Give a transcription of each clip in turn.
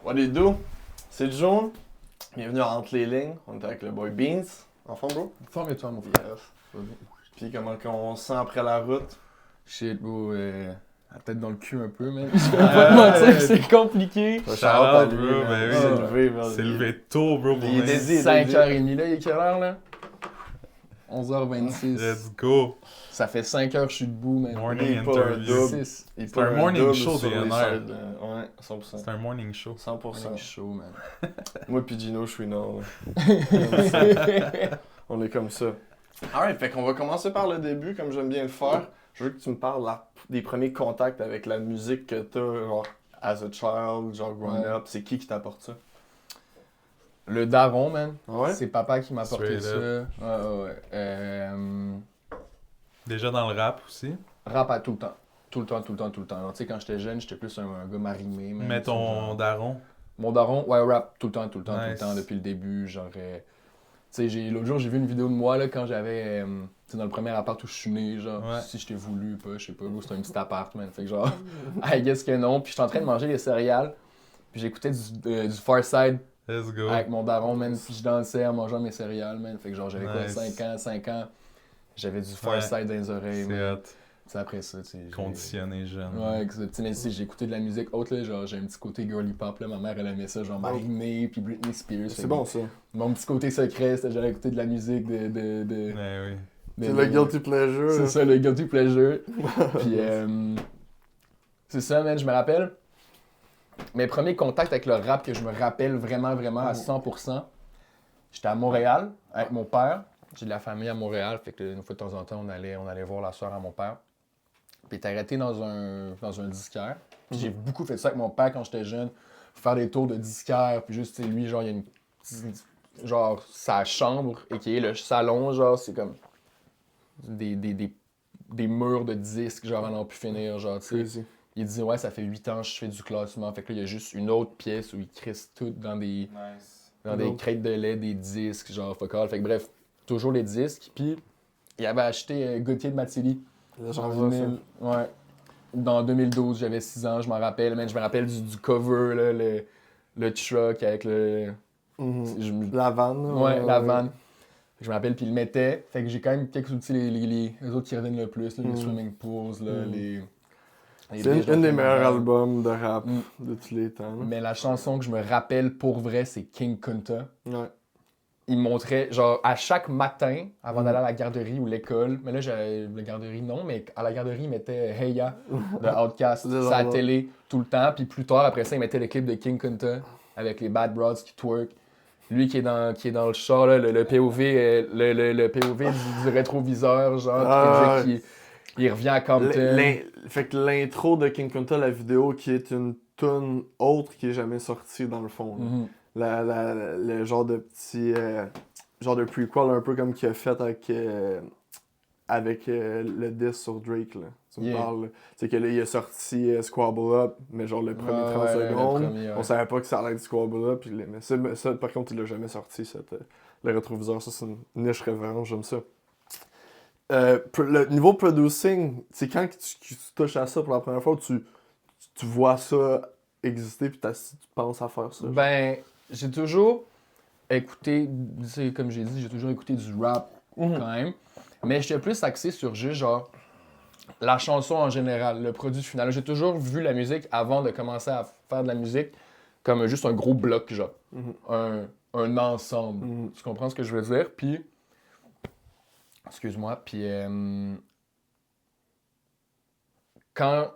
What do you do? C'est Joe. Bienvenue à Entre les lignes. On est avec le boy Beans. En fond, bro? Forme et toi, mon frère. Yes. Puis comment qu'on se sent après la route? Shit, bro, la tête dans le cul un peu, man. Je vais pas te mentir que c'est compliqué. Shout out Shout à out, lui, bro, man. ben Il oui. s'est levé, man. C'est levé tôt, bro, pour Il est venir. dédié. 5h30, là, il est quelle heure, là? 11h26. Let's go. Ça fait 5 heures que je suis debout, man. Il Morning est pas un interview. double. 6. Il C'est un peut morning double show sur des les NR. sides, Ouais, 100%. C'est un morning show. 100%. C'est chaud, man. Moi pis Gino, je suis nord. On est comme ça. Alright, fait qu'on va commencer par le début, comme j'aime bien le faire. Je veux que tu me parles des premiers contacts avec la musique que t'as, genre, as a child, genre, growing Ouais. up. C'est qui t'apporte ça? Le daron, man. Ouais? C'est papa qui m'a apporté Straight ça. up. Ouais. Déjà dans le rap aussi. Rap à tout le temps. Tout le temps. Alors, tu sais, quand j'étais jeune, j'étais plus un gars marimé, man. Mais Tu sais, genre- ton daron. Mon daron, ouais, rap tout le temps, Nice. depuis le début. Genre, tu sais, l'autre jour, j'ai vu une vidéo de moi là, quand j'avais, tu sais, dans le premier appart où je suis né, genre, Ouais. si je t'ai voulu ou pas, je sais pas, c'était un petit appart, man. Fait que genre, I guess que non. Puis j'étais en train de manger les céréales, puis j'écoutais du Far Side Let's go. avec mon daron, man, puis je dansais en mangeant mes céréales, man. Fait que genre, j'avais quoi, Nice. 5 ans, j'avais du Far Ouais. Side dans les oreilles, C'est man. hot. Tu sais, après ça, tu sais. Conditionné jeune. Ouais, tu sais, mais si j'ai écouté de la musique autre, là, genre, j'ai un petit côté girly pop, là, ma mère, elle aimait ça, genre, Marie-May, puis Britney Spears. Fait C'est que bon, ça. mon petit côté secret, c'était j'allais écouter de la musique Ouais, oui. C'est le guilty pleasure. C'est ça, le guilty pleasure. Puis, c'est ça, man, je me rappelle. Mes premiers contacts avec le rap que je me rappelle vraiment à 100%, j'étais à Montréal avec mon père. J'ai de la famille à Montréal, fait que une fois de temps en temps, on allait voir la soeur à mon père. Puis il était arrêté dans un disquaire. Puis j'ai beaucoup fait ça avec mon père quand j'étais jeune. Faire des tours de disquaire, puis juste, tu sais, lui, genre, il y a une genre, sa chambre, et qui est le salon, genre, c'est comme des murs de disques, genre, à n'en plus finir, genre, tu sais. Crazy. Il dit, ouais, ça fait 8 ans que je fais du classement. Fait que là, il y a juste une autre pièce où il crisse tout dans des Donc. crêtes de lait, des disques, genre, fuck all. Fait que bref, toujours les disques. Puis, il avait acheté Gauthier de Mathilly. Là, j'en En vois ça. vinyle. Ouais. Dans 2012, j'avais 6 ans, je m'en rappelle. Man, je me rappelle du cover, là, le truck avec le... je- La vanne. là, Ouais, la vanne. Je me rappelle, puis il le mettait. Fait que j'ai quand même quelques outils, les autres qui reviennent le plus, là, les swimming pools, là, les C'est bridges un des dans meilleurs le albums de rap Mm. de tous les temps. là. Mais la chanson que je me rappelle pour vrai, c'est King Kunta. Ouais. Il me montrait, genre, à chaque matin, avant d'aller à la garderie ou l'école, mais là, j'avais la garderie, non, mais à la garderie, il mettait Hey Ya de Outkast C'est sur la drôle. télé tout le temps. Puis plus tard, après ça, il mettait le clip de King Kunta avec les Bad Broads qui twerk. Lui qui est dans le char, là, le POV, le POV du rétroviseur, genre, Ah, qui il revient à Compton. Fait que l'intro de King Kunta, la vidéo qui est une tune autre qui est jamais sortie dans le fond. là. Mhm. Le genre de petit. Genre de prequel un peu comme qu'il a fait avec le disc sur Drake. Là. Tu me Yeah. parles. C'est que là, il a sorti Squabble Up, mais genre le premier Ouais, 30 ouais, le secondes. premier, ouais. On savait pas que ça allait être Squabble Up. Mais ça, par contre, il l'a jamais sorti, le rétroviseur. Ça, c'est une niche référence, j'aime ça. Le niveau producing, c'est quand que tu touches à ça pour la première fois, tu vois ça exister puis tu penses à faire ça. Ben, j'ai toujours écouté, tu sais, comme j'ai dit, j'ai toujours écouté du rap Mhm. quand même. Mais j'étais plus axé sur juste genre la chanson en général, le produit final. J'ai toujours vu la musique avant de commencer à faire de la musique comme juste un gros bloc, genre. Mhm. Un ensemble. Mhm. Tu comprends ce que je veux dire? Puis, excuse-moi, puis quand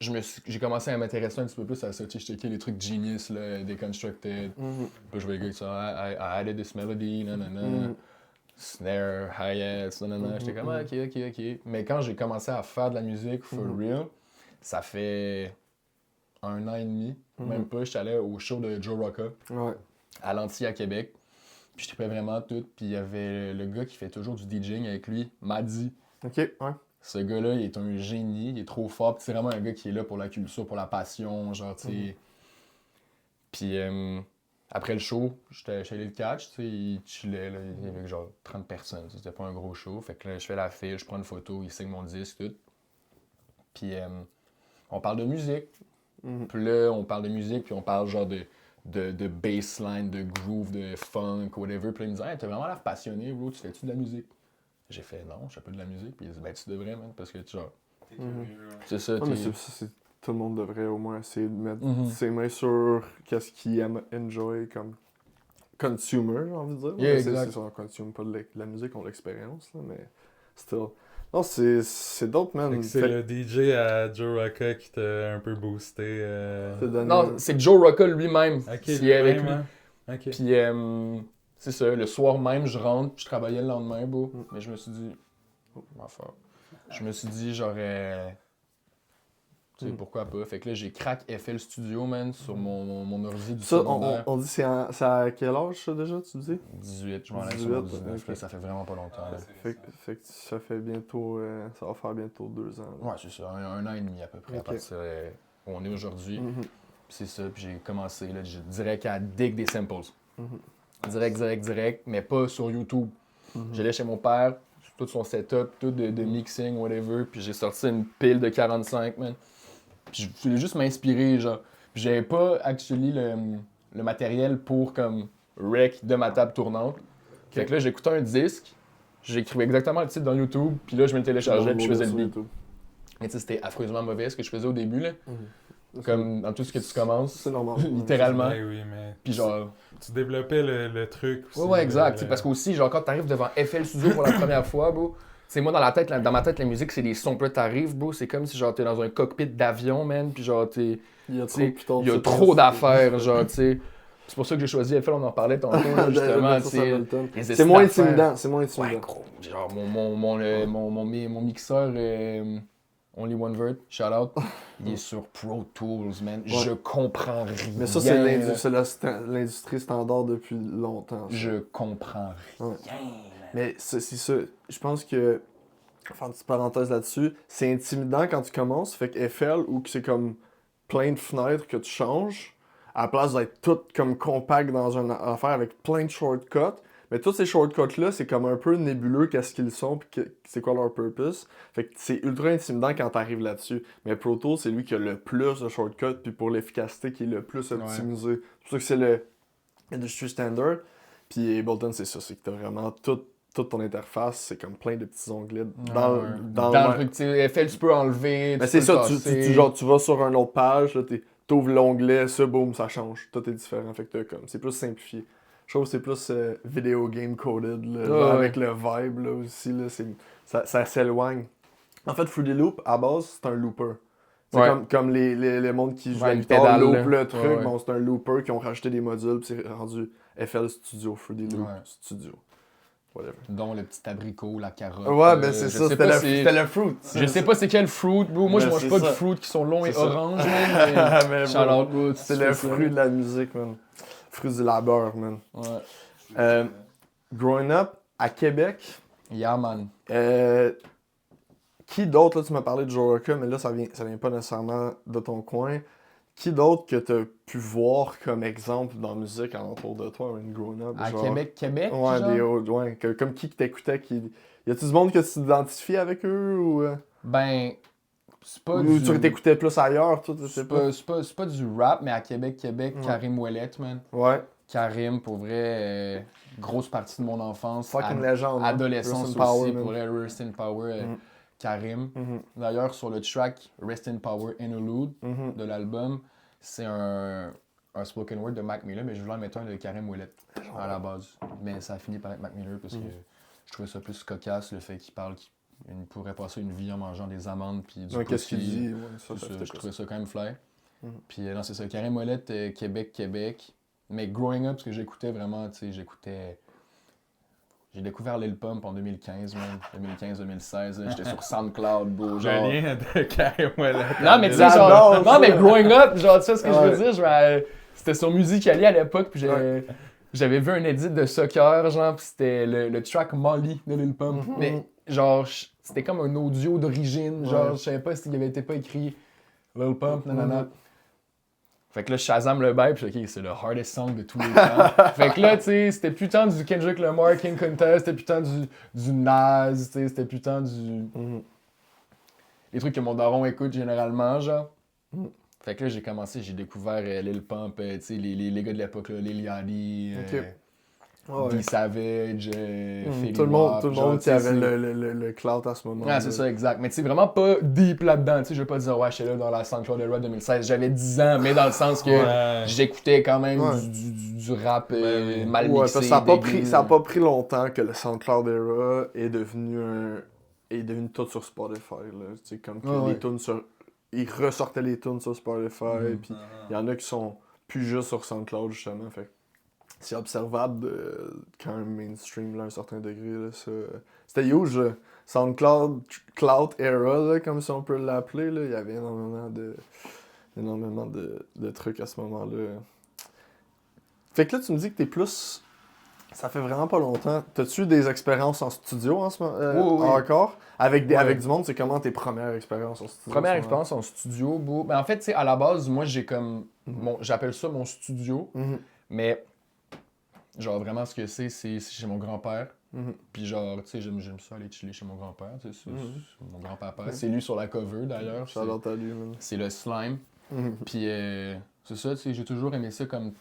j'ai commencé à m'intéresser un petit peu plus à ça, tu sais, je checkais les trucs Genius, là, Deconstructed. Mhm. Puis je voyais les gars qui sont I added this melody, nanana, Mhm. snare, hi-hats, nanana. J'étais comme, ah, ok. Mais quand j'ai commencé à faire de la musique for real, ça fait 1 an et demi, même pas, j'étais allé au show de Joe Rocca Ouais. à l'Antilles à Québec. Puis je trippais vraiment tout. Puis il y avait le gars qui fait toujours du DJing avec lui, Maddy. Ok, ouais. Ce gars-là, il est un génie, il est trop fort. Puis c'est vraiment un gars qui est là pour la culture, pour la passion, genre, tu sais. Puis après le show, j'étais allé le catch, tu sais, il chillait, là, il y avait genre 30 personnes, c'était pas un gros show. Fait que là, je fais la file, je prends une photo, il signe mon disque, tout. Puis on parle de musique. Puis là, on parle de musique, puis on parle genre de bassline, de groove, de funk, whatever. Puis là, il me dit, hey, t'as vraiment l'air passionné, bro, tu fais-tu de la musique? J'ai fait, non, je fais pas de la musique. Puis il dit, ben, tu devrais, man, parce que, genre, c'est ça, Ouais, mais t'es... tout le monde devrait au moins essayer de mettre Mhm. ses mains sur qu'est-ce qu'il aime enjoy comme consumer, j'ai envie de dire. Yeah, Mais c'est exact. sûr, on consomme pas de la musique, on l'expérience, là, mais still. Non, c'est dope, man. Fait que c'est le DJ à Joe Rocca qui t'a un peu boosté. te donne- Non, c'est Joe Rocca lui-même Ok, qui est avec lui. hein? Ok. Puis, c'est ça, le soir même, je rentre, puis je travaillais le lendemain, beau. Mais je me suis dit, enfin, je me suis dit, j'aurais. Tu sais, pourquoi pas. Fait que là, j'ai crack FL Studio, man, sur mon ordi du Ça, secondaire. on dit c'est à quel âge, ça, déjà, tu dis? 18, je m'en allais 18, sur mon 19, ok. là, ça fait vraiment pas longtemps. Là. Fait que ça fait bientôt... ça va faire bientôt 2 ans. là. Ouais, c'est ça, un an et demi à peu près, à Ok. partir où on est aujourd'hui. Mhm. Puis c'est ça, puis j'ai commencé, là, direct à dig des samples. Direct, mais pas sur YouTube. J'allais chez mon père, tout son setup, tout de mixing, whatever, puis j'ai sorti une pile de 45, man. Puis je voulais juste m'inspirer, genre. Puis j'avais pas, actually, le matériel pour, comme, rec de ma table tournante. Fait que là, j'écoutais un disque, j'écrivais exactement le titre dans YouTube, puis là, je me le téléchargeais, puis je faisais le beat. Mais tu sais, c'était affreusement mauvais ce que je faisais au début, là. Comme dans tout ce que tu commences. C'est normal. Littéralement. Ben oui, mais Puis genre... tu développais le truc aussi. Ouais, exact. le- Parce qu'aussi, genre, quand t'arrives devant FL Studio pour la première fois, bro, c'est moi dans ma tête, la musique, c'est des sons. Puis là, t'arrives, bro, c'est comme si genre t'es dans un cockpit d'avion, man, puis genre t'es. Il y a tu sais, trop, il y a trop d'affaires, genre, tu sais. C'est pour ça que j'ai choisi FL, on en parlait tantôt, là, justement, tu sais. C'est moins intimidant, c'est moins Ouais, intimidant. gros. Genre, mon mixeur Only One Vert, shout out, il est sur Pro Tools, man. Je comprends rien. Mais ça, c'est l'industrie standard depuis longtemps. ça. Je comprends rien. Ouais. Mais c'est ça. Je pense que, faire une petite parenthèse là-dessus, c'est intimidant quand tu commences. Fait que FL, où c'est comme plein de fenêtres que tu changes, à la place d'être tout comme compact dans une affaire avec plein de shortcuts. Mais tous ces shortcuts-là, c'est comme un peu nébuleux qu'est-ce qu'ils sont puis c'est quoi leur purpose. Fait que c'est ultra intimidant quand t'arrives là-dessus. Mais Pro Tools, c'est lui qui a le plus de shortcuts puis pour l'efficacité qui est le plus optimisé. C'est pour ça que c'est le industry standard. Puis Ableton, c'est ça, c'est que t'as vraiment toute ton interface, c'est comme plein de petits onglets dans le truc, tu sais, FL, tu peux enlever. Mais tu c'est peux ça, le tasser. genre, tu vas sur une autre page, là, t'ouvres l'onglet, ça, boum, ça change. Tout est différent. Fait que t'as comme, c'est plus simplifié. Je trouve que c'est plus video game coded, là, genre, avec le vibe là, aussi. Là, ça s'éloigne. En fait, Fruity Loop, à base, c'est un looper. C'est Ouais. comme les mondes qui jouent à la une guitare, pédale, loop là. le truc. Ouais. Bon, c'est un looper qui ont rajouté des modules, puis c'est rendu FL Studio, Fruity Loop Ouais. Studio. Whatever. Dont le petit abricot, la carotte. Ouais, ben c'est je ça, sais pas si- c'était le fruit. Je sais pas c'est quel fruit, bro. Moi, je Ben, mange c'est pas de ça. fruits qui sont longs et C'est ça. oranges, man. Mais Shout bro, out, bro. c'est le fruit de la musique, man. Fruit du labeur, man. Ouais. Growing up, à Québec, Yeah, man. qui d'autre, là tu m'as parlé de Joe Rocca, mais là ça vient pas nécessairement de ton coin. Qui d'autre que t'as pu voir comme exemple dans la musique alentour de toi, une growing up? À genre? Québec, Ouais, genre? des autres, ouais. Comme qui que t'écoutais, y a-tu du monde que tu t'identifies avec eux ou Ben, c'est pas ou du... tu t'écoutais plus ailleurs, toi, je sais pas. C'est pas du rap, mais à Québec, Ouais. Karim Ouellet, man. Ouais, Karim, pour vrai, grosse partie de mon enfance. fucking légende. hein. Adolescence Rest in power, aussi, man. pour vrai, Rest in Power, Karim. Mhm, D'ailleurs, sur le track Rest in Power Interlude mhm. de l'album, c'est un spoken word de Mac Miller, mais je voulais en mettre un de Karim Ouellet à la base. Mais ça a fini par être Mac Miller parce que je trouvais ça plus cocasse, le fait qu'il parle qu'il pourrait passer une vie en mangeant des amandes puis du Ouais, qu'est-ce qu'il pussy. dit? Ouais, ça, C'est ça ça, fait je quoi, trouvais ça quand même fly. Mhm. Puis non, c'est ça, Karim Ouellet, Québec. Mais growing up, ce que j'écoutais vraiment, tu sais, j'ai découvert Lil Pump en 2015, man. 2015-2016, j'étais sur SoundCloud, bro. Le Genre... lien de Karim Ouellet. Non, mais tu sais, J'adore genre... ça. Non, mais growing up, genre, tu sais ce que je Ouais. veux dire? C'était sur Musical.ly à l'époque, puis j'avais vu un edit de soccer, genre, puis c'était le track Molly de Lil Pump. Mhm. Mais, genre, c'était comme un audio d'origine, genre, Ouais. je savais pas s'il avait été pas écrit Lil Pump, nanana. Fait que là, je Shazam le bail, puis OK, c'est le hardest song de tous les temps. Fait que là, tu sais, c'était plus tant du Kendrick Lamar, King Kunta, c'était plus tant du Nas, tu sais, c'était plus tant du... Mhm. Les trucs que mon daron écoute généralement, genre. Fait que là, j'ai découvert Lil Pump, tu sais, les gars de l'époque, là, Lil Yachty, D Savage, Fetty tout le Wap, monde genre, qui tu sais, avait le clout à ce moment-là. Ah, c'est ça, exact. Mais tu sais, vraiment pas deep là-dedans. Tu sais, je vais pas dire, ouais, j'étais là dans la SoundCloud Era 2016. J'avais 10 ans, mais dans le sens que Ouais. j'écoutais quand même Ouais. du rap oui. mal Ouais, mixé. parce que ça dégueu. a pas pris longtemps que le SoundCloud Era est devenu tout sur Spotify. Là. Tu sais, comme que Ouais, les tunes ils ressortaient les tunes sur Spotify, puis il y en a qui sont plus juste sur SoundCloud, justement. Fait que c'est observable quand même mainstream, là, à un certain degré. Là, ça. C'était huge. SoundCloud Cloud Era, là, comme si on peut l'appeler. Là. Il y avait énormément de trucs à ce moment-là. Fait que là, tu me dis que t'es plus... Ça fait vraiment pas longtemps. T'as-tu des expériences en studio en ce moment? Oui. Encore? Avec Ouais. du monde, c'est comment tes premières expériences en studio? Première en ce expérience en studio, ben, en fait, tu sais, à la base, moi, j'ai comme. Mhm. J'appelle ça mon studio, moment? mais genre vraiment ce que c'est chez mon grand-père. Mhm. Puis genre, tu sais, j'aime ça aller chiller chez mon grand-père. Tu sais, c'est mon grand-papa. Mhm. C'est lui sur la cover d'ailleurs. Shout-out à lui, man. C'est le slime. Mhm. Puis c'est ça, tu sais, j'ai toujours aimé ça comme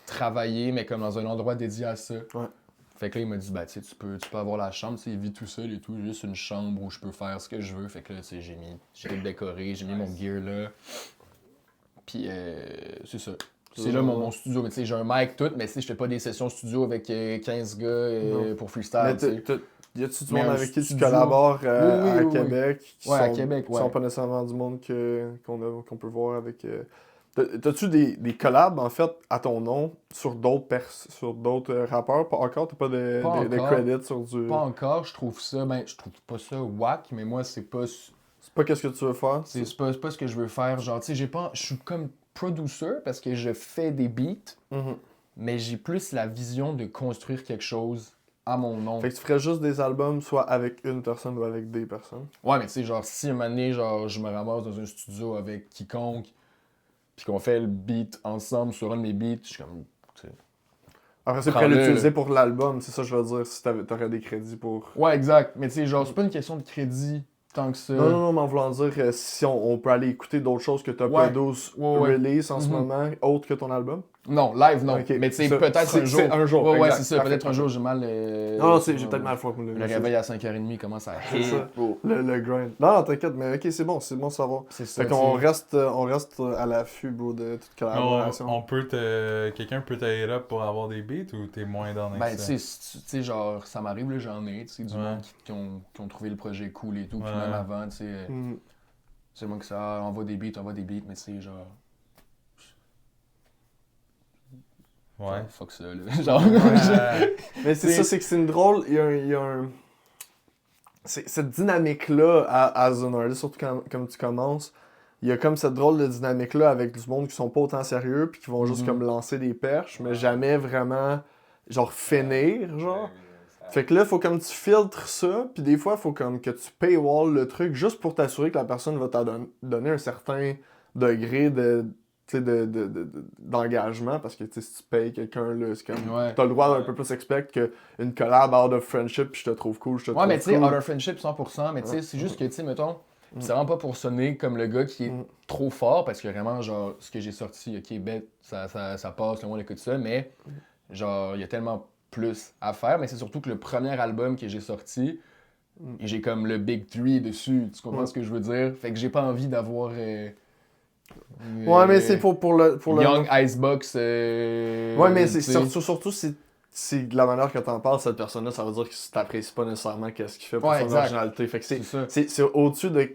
travailler, mais comme dans un endroit dédié à ça. Ouais. Fait que là, il m'a dit, bah, tu sais, tu peux avoir la chambre, tu sais, il vit tout seul et tout, j'ai juste une chambre où je peux faire ce que je veux. Fait que là, tu sais, j'ai tout décoré, j'ai mis mon gear là. Puis c'est ça. C'est là mon studio. Mais tu sais, j'ai un mic tout, mais tu sais, je fais pas des sessions studio avec 15 gars pour freestyle. Mais tu sais. y a-tu du Mais monde un avec qui tu studio- collabores Oui, à oui. Québec? Ouais, à Québec, qui sont ouais. pas nécessairement du monde qu'on peut voir avec... T'as-tu des collabs, en fait, à ton nom, sur d'autres rappeurs? Pas encore? T'as pas de encore. credits sur du... Pas encore, je trouve ça, ben, je trouve pas ça whack, mais moi, c'est pas C'est pas qu'est-ce que tu veux faire? c'est pas ce que je veux faire. Genre, tu sais, je suis comme producer parce que je fais des beats, Mhm. mais j'ai plus la vision de construire quelque chose à mon nom. Fait que tu ferais juste des albums, soit avec une personne ou avec des personnes. Ouais, mais tu sais, genre, si un moment donné, genre, je me ramasse dans un studio avec quiconque, puis qu'on fait le beat ensemble sur un de mes beats, je suis comme, tu sais. Après, c'est prêt à Prends-le, l'utiliser là. pour l'album, c'est ça que je veux dire, si t'aurais des crédits pour... Ouais, exact. Mais tu sais, genre, c'est pas une question de crédit tant que ça. Non, mais en voulant dire, si on peut aller écouter d'autres choses que t'as Ouais. produit Ouais. release en ce Mhm. moment, autre que ton album? Non, live, non. Ok, Mais tu sais, ça, peut-être c'est- un jour. c'est un jour, Ouais, exact. c'est ça. Parfait, Peut-être un parfait. jour, j'ai mal. Non, j'ai peut-être mal formulé. Le réveil à 5h30 commence à C'est ça. Le grind. Non, t'inquiète, mais ok, c'est bon de savoir. C'est ça. Fait qu'on tu sais. reste à l'affût, bro, de toute Mais collaboration. quelqu'un peut t'aider là pour avoir des beats ou t'es moins dans Ben, ça? tu sais, genre, ça m'arrive, là, j'en ai, tu sais, du Ouais. monde qui ont trouvé le projet cool et tout. Puis Ouais. même avant, tu sais, Mhm. c'est moi que ça envoie des beats, mais tu sais, genre. Ouais. Fuck ça, là. Genre. Mais c'est C'est- ça, c'est que c'est une drôle. Il y a un. Cette dynamique-là à The Artist, surtout comme tu commences, il y a comme cette drôle de dynamique-là avec du monde qui sont pas autant sérieux puis qui vont juste Mhm. comme lancer des perches, mais jamais vraiment, genre, finir, genre. Fait que là, faut comme tu filtres ça, puis des fois, faut comme que tu paywall le truc juste pour t'assurer que la personne va donner un certain degré d'engagement, parce que tu sais, si tu payes quelqu'un, là, c'est comme... Ouais. T'as le droit d'un peu plus expect qu'une collab out of friendship, puis je te trouve cool, je te Ouais, trouve mais tu sais, cool. Other Friendship 100%, mais tu sais, c'est juste que, tu sais, mettons, c'est vraiment pas pour sonner comme le gars qui est Mm. trop fort, parce que vraiment, genre, ce que j'ai sorti, ok, bête, ça passe, le monde écoute ça, mais genre, il y a tellement plus à faire, mais c'est surtout que le premier album que j'ai sorti, j'ai comme le Big 3 dessus, tu comprends Mm. ce que je veux dire? Fait que j'ai pas envie d'avoir... Ouais, mais c'est pour le... Young Icebox. Ouais, mais c'est tu sais. surtout si de la manière que t'en parles, cette personne-là, ça veut dire que tu t'apprécies pas nécessairement qu'est-ce qu'il fait pour Ouais, son exact. originalité. Fait que C'est ça. c'est au-dessus de...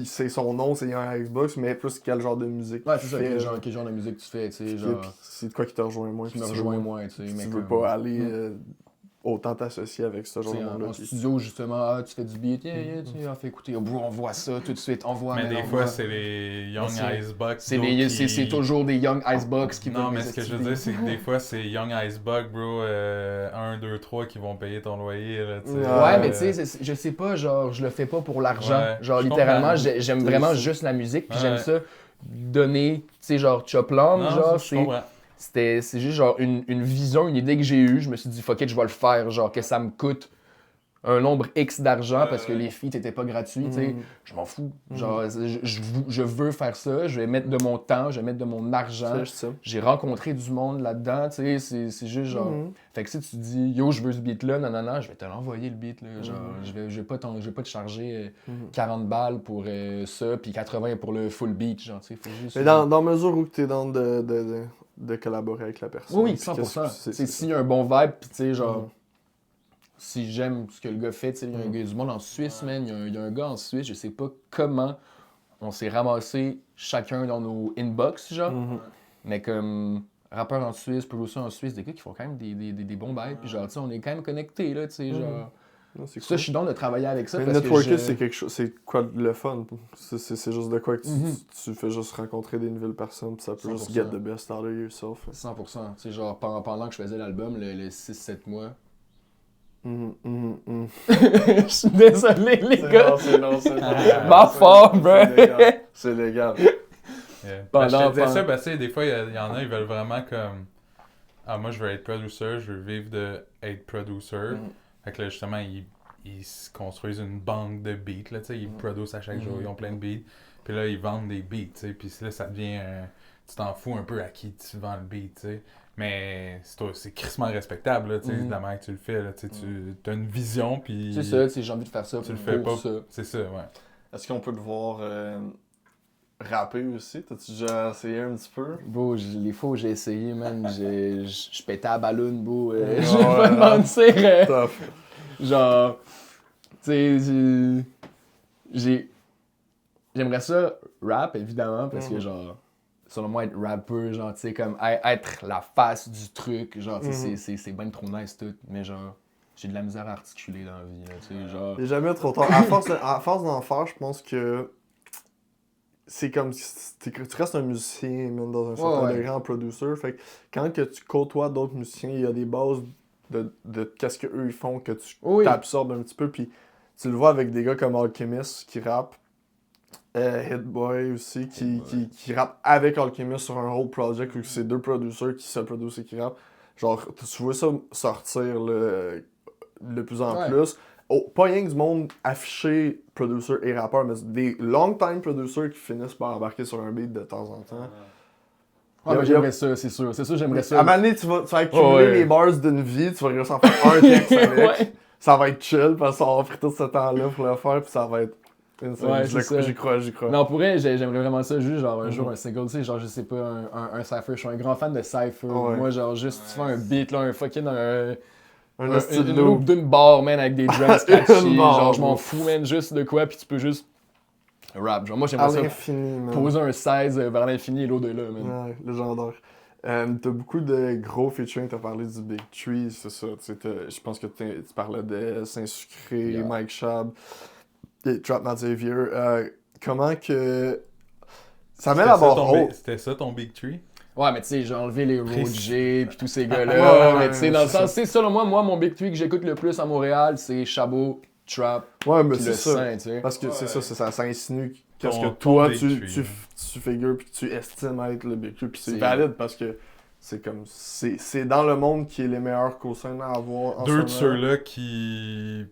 C'est son nom, c'est Young Xbox, mais plus quel genre de musique Ouais, tu c'est ça, fais, quel genre de musique tu fais, tu sais, puis genre, c'est de quoi qui te rejoint moins. qui puis me tu rejoint veux- moins, tu sais. puis mais tu veux comme- pas aller Mm. autant t'associer avec ce genre Tu de sais, monde-là. en puis- studio, justement, tu fais du beat, tu on fait écouter, oh, bro, on voit ça tout de suite, on voit. Mais man, des on fois, voit. c'est les Young c'est- Icebox. C'est bro, des- qui- c'est toujours des Young Icebox qui Non, veulent mais mes ce que je veux activités. dire, c'est que des fois, c'est Young Icebox, bro, 1, 2, 3 qui vont payer ton loyer, là, tu sais. Ouais, mais tu sais, je sais pas, genre, je le fais pas pour l'argent. Ouais, Genre, je littéralement, comprends. j'aime vraiment juste la musique, puis j'aime Ouais. ça donner, tu sais, genre, Chopland, Non, genre, je comprends. c'est juste genre une vision, une idée que j'ai eue. Je me suis dit, fuck it, je vais le faire, genre, que ça me coûte un nombre X d'argent parce que les feats étaient pas gratuits, tu sais. Je m'en fous. Genre, je veux faire ça, je vais mettre de mon temps, je vais mettre de mon argent. C'est juste ça. J'ai rencontré du monde là-dedans, tu sais, c'est juste genre... Fait que si tu dis, yo, je veux ce beat-là, non, je vais te l'envoyer le beat, là. Genre, je vais pas te charger 40 balles pour ça, puis 80 pour le full beat, genre, tu sais, faut juste... Mais dans mesure où t'es dans de collaborer avec la personne. Oui, puis 100%. c'est C'est s'il y a un bon vibe, puis tu sais, genre... Si j'aime ce que le gars fait, tu sais, il y a un gars du monde en Suisse, man, il y a un gars en Suisse, je sais pas comment on s'est ramassé chacun dans nos inbox, genre, mais comme rappeur en Suisse, producer en Suisse, des gars qui font quand même des bons bails, puis genre, tu sais, on est quand même connectés, là, tu sais, genre... Non, c'est Ça, cool. je suis dans de travailler avec ça Mais parce networker, que c'est quelque chose, c'est quoi le fun? C'est juste de quoi que tu fais juste rencontrer des nouvelles personnes, puis ça peut juste 100%. get the best out of yourself. 100%. Tu sais, genre, pendant que je faisais l'album, le 6-7 mois... Je suis désolé, les gars. C'est non. Ma faute, bro. C'est légal. Yeah. Pendant- Je te disais pendant- ça parce que des fois, il y en a, ils veulent vraiment comme... Ah, moi, je veux être producer, je veux vivre de être producer. Fait que là, justement, ils se construisent une banque de beats, là, tu sais. Ils produisent à chaque jour, ils ont plein de beats. Puis là, ils vendent des beats, tu sais. Puis là, ça devient... tu t'en fous un peu à qui tu vends le beat, tu sais. Mais c'est crissement respectable, là, tu sais, de la manière que tu le fais, là, tu sais. Tu as une vision, puis... C'est ça, tu sais, j'ai envie de faire ça Tu le fais pour pas. ça. C'est ça, ouais. Est-ce qu'on peut te voir rapper aussi? T'as-tu déjà essayé un petit peu? Bro, les fois où j'ai essayé, man, je pétais à ballon, bro. Ouais, Je vais pas te mentir. Top. Genre, tu sais, j'aimerais ça rap, évidemment, parce que, genre, selon moi, être rappeur, genre, tu sais, comme être la face du truc, genre, tu sais, c'est ben trop nice tout, mais genre, j'ai de la misère à articuler dans la vie, là, tu sais, genre... Il est jamais trop tard. À force d'en faire, je pense que c'est comme si tu restes un musicien, même dans un certain Ouais. degré en producer. Fait que quand que tu côtoies d'autres musiciens, il y a des bases de qu'est-ce qu'eux ils font que tu Oui. t'absorbes un petit peu. Puis tu le vois avec des gars comme Alchemist qui rappe. Hitboy aussi, qui rappe avec Alchemist sur un whole project où c'est deux producers qui se produisent et qui rappent. Genre, tu vois ça sortir de plus en plus. Oh, pas rien que du monde affiché producer et rappeur, mais des long time producers qui finissent par embarquer sur un beat de temps en temps. Ouais, mais j'aimerais ça, c'est sûr. C'est sûr, j'aimerais ça. À un moment donné, tu vas accumuler les bars d'une vie, tu vas réussir à faire un texte avec. Ouais. Ça va être chill parce qu'on va pris tout ce temps-là pour le faire, puis ça va être insane. Ouais, c'est ça. J'y crois. Non, pour vrai, j'aimerais vraiment ça, juste genre un jour un single, tu sais, genre je sais pas, un cypher. Je suis un grand fan de cypher. Ouais. Moi, genre juste, tu fais un beat, là, un fucking, Une une loop d'une barre, man, avec des drums catchy. Une barre, Genre, je m'en bro. fous, man, juste de quoi, puis tu peux juste rap. Genre, moi, à j'aimerais ça l'infini, man. poser un 16 vers l'infini et l'au-delà, man. Ouais, légendaire. T'as beaucoup de gros featuring, t'as parlé du Big Tree, c'est ça. Je pense que tu parlais de Saint-Sucré, Yeah. Mike Shab, et Trap Matt Xavier. Comment que. Ça met la barre haute. C'était ça ton Big Tree? Ouais, mais tu sais, j'ai enlevé les Road J puis tous ces gars-là. Ouais, mais tu sais, dans le c'est sens, c'est selon moi, mon Big Three que j'écoute le plus à Montréal, c'est Chabot, Trap, Ouais, mais puis c'est le ça. Saint, tu sais. Parce que c'est ça insinue qu'est-ce que Ton toi Big tu Tree. figures puis que tu estimes être le Big Tree. Puis c'est C'est- valide parce que c'est comme. C'est dans le monde qui est les meilleurs cousins à avoir. En Deux de ce moment. ceux-là qui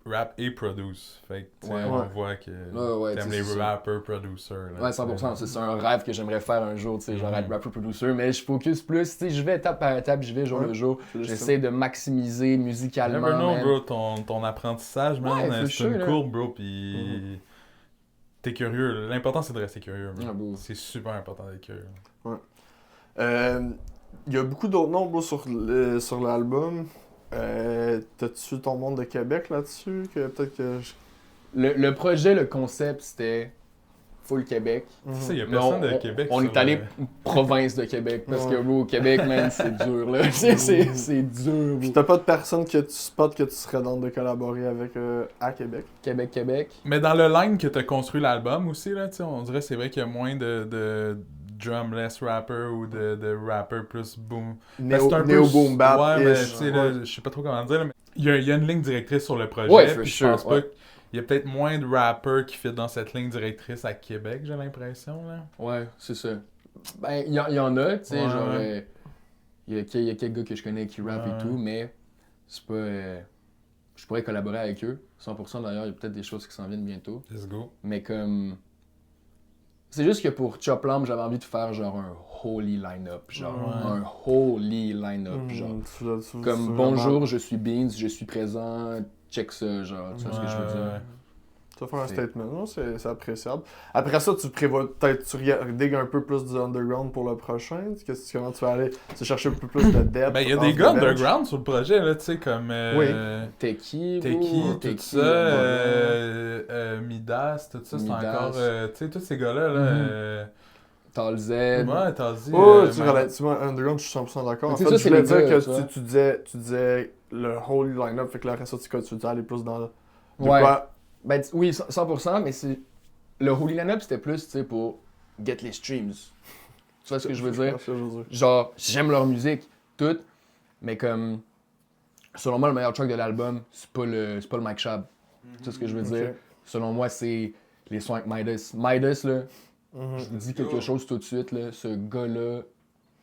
rap et produce. Fait que, tu sais, Ouais. on Ouais. voit que Ouais, t'aimes tu sais, les c'est ça. rappers, producers. là, Ouais, tu sais. 100%. C'est un rêve que j'aimerais faire un jour, tu sais, genre Mhm. être rapper producer. Mais je focus plus, tu sais, je vais étape par étape, je vais jour Ouais. le jour. C'est juste J'essaie de maximiser You musicalement. never know, man. bro, ton apprentissage, man, Ouais, for c'est sure, une là. courbe, bro, pis t'es curieux. L'important, c'est de rester curieux, bro. Ah, bro. C'est super important d'être curieux. Il y a beaucoup d'autres noms bro, sur l'album. T'as-tu ton monde de Québec là-dessus? Que peut-être que. Le projet, le concept, c'était full Québec. Tu sais, y a Mais personne de Québec. on sur est allé le- province de Québec. Parce que, Ouais. bro, au Québec, man, c'est dur, là. C'est dur, Puis bro. t'as pas de personne que tu spots que tu serais dans de collaborer avec à Québec? Québec. Mais dans le line que t'as construit l'album aussi, là, tu sais, on dirait c'est vrai qu'il y a moins de drumless rapper ou de rapper plus boom. Ben, c'est un peu- Néo boom bap. Ouais, mais tu sais, là, je sais pas trop comment dire, là, mais il y a une ligne directrice sur le projet. Ouais, for puis sure, je pense ouais. pas qu'il y a peut-être moins de rappers qui fit dans cette ligne directrice à Québec, j'ai l'impression, là. Ouais, c'est ça. Ben, il y en a, tu sais, Ouais, genre... ouais. Il y a quelques gars que je connais qui rappent Ouais. et tout, mais c'est pas... je pourrais collaborer avec eux. 100% d'ailleurs, il y a peut-être des choses qui s'en viennent bientôt. Let's go. Mais comme... C'est juste que pour Chop Lamb, j'avais envie de faire genre un holy line-up. Genre Ouais. un holy line-up. Genre. Comme bonjour, je suis Beans, je suis présent, check ça, genre. Tu vois ce que je veux dire? Tu vas faire un statement, non? C'est appréciable. Après ça, tu prévois peut-être, tu digues un peu plus du underground pour le prochain. Comment tu vas aller? Tu vas chercher un peu plus de depth. Ben, il y a des gars underground sur le projet, là, tu sais, comme. Teki, tout ça, Midas, tout ça, c'est Midas. encore. Tu sais, tous ces gars-là, là. Talzed. Ouais, t'as dit. Oh, tu relativement underground, je suis 100% d'accord. En Mais fait, ça, je c'est voulais les dire gars, que tu disais le holy line-up, fait que le reste, tu dis aller plus dans le. Ouais. Quoi? Ben oui, 100%, mais c'est... Le holy line-up, c'était plus, tu sais, pour get les streams. Tu vois ce que je veux dire? Genre, j'aime leur musique, toute, mais comme... Selon moi, le meilleur track de l'album, c'est pas le Mike Shab. Tu sais ce que je veux dire? Selon moi, c'est les sons avec Midas. Midas, là, je vous dis quelque chose tout de suite, là, ce gars-là,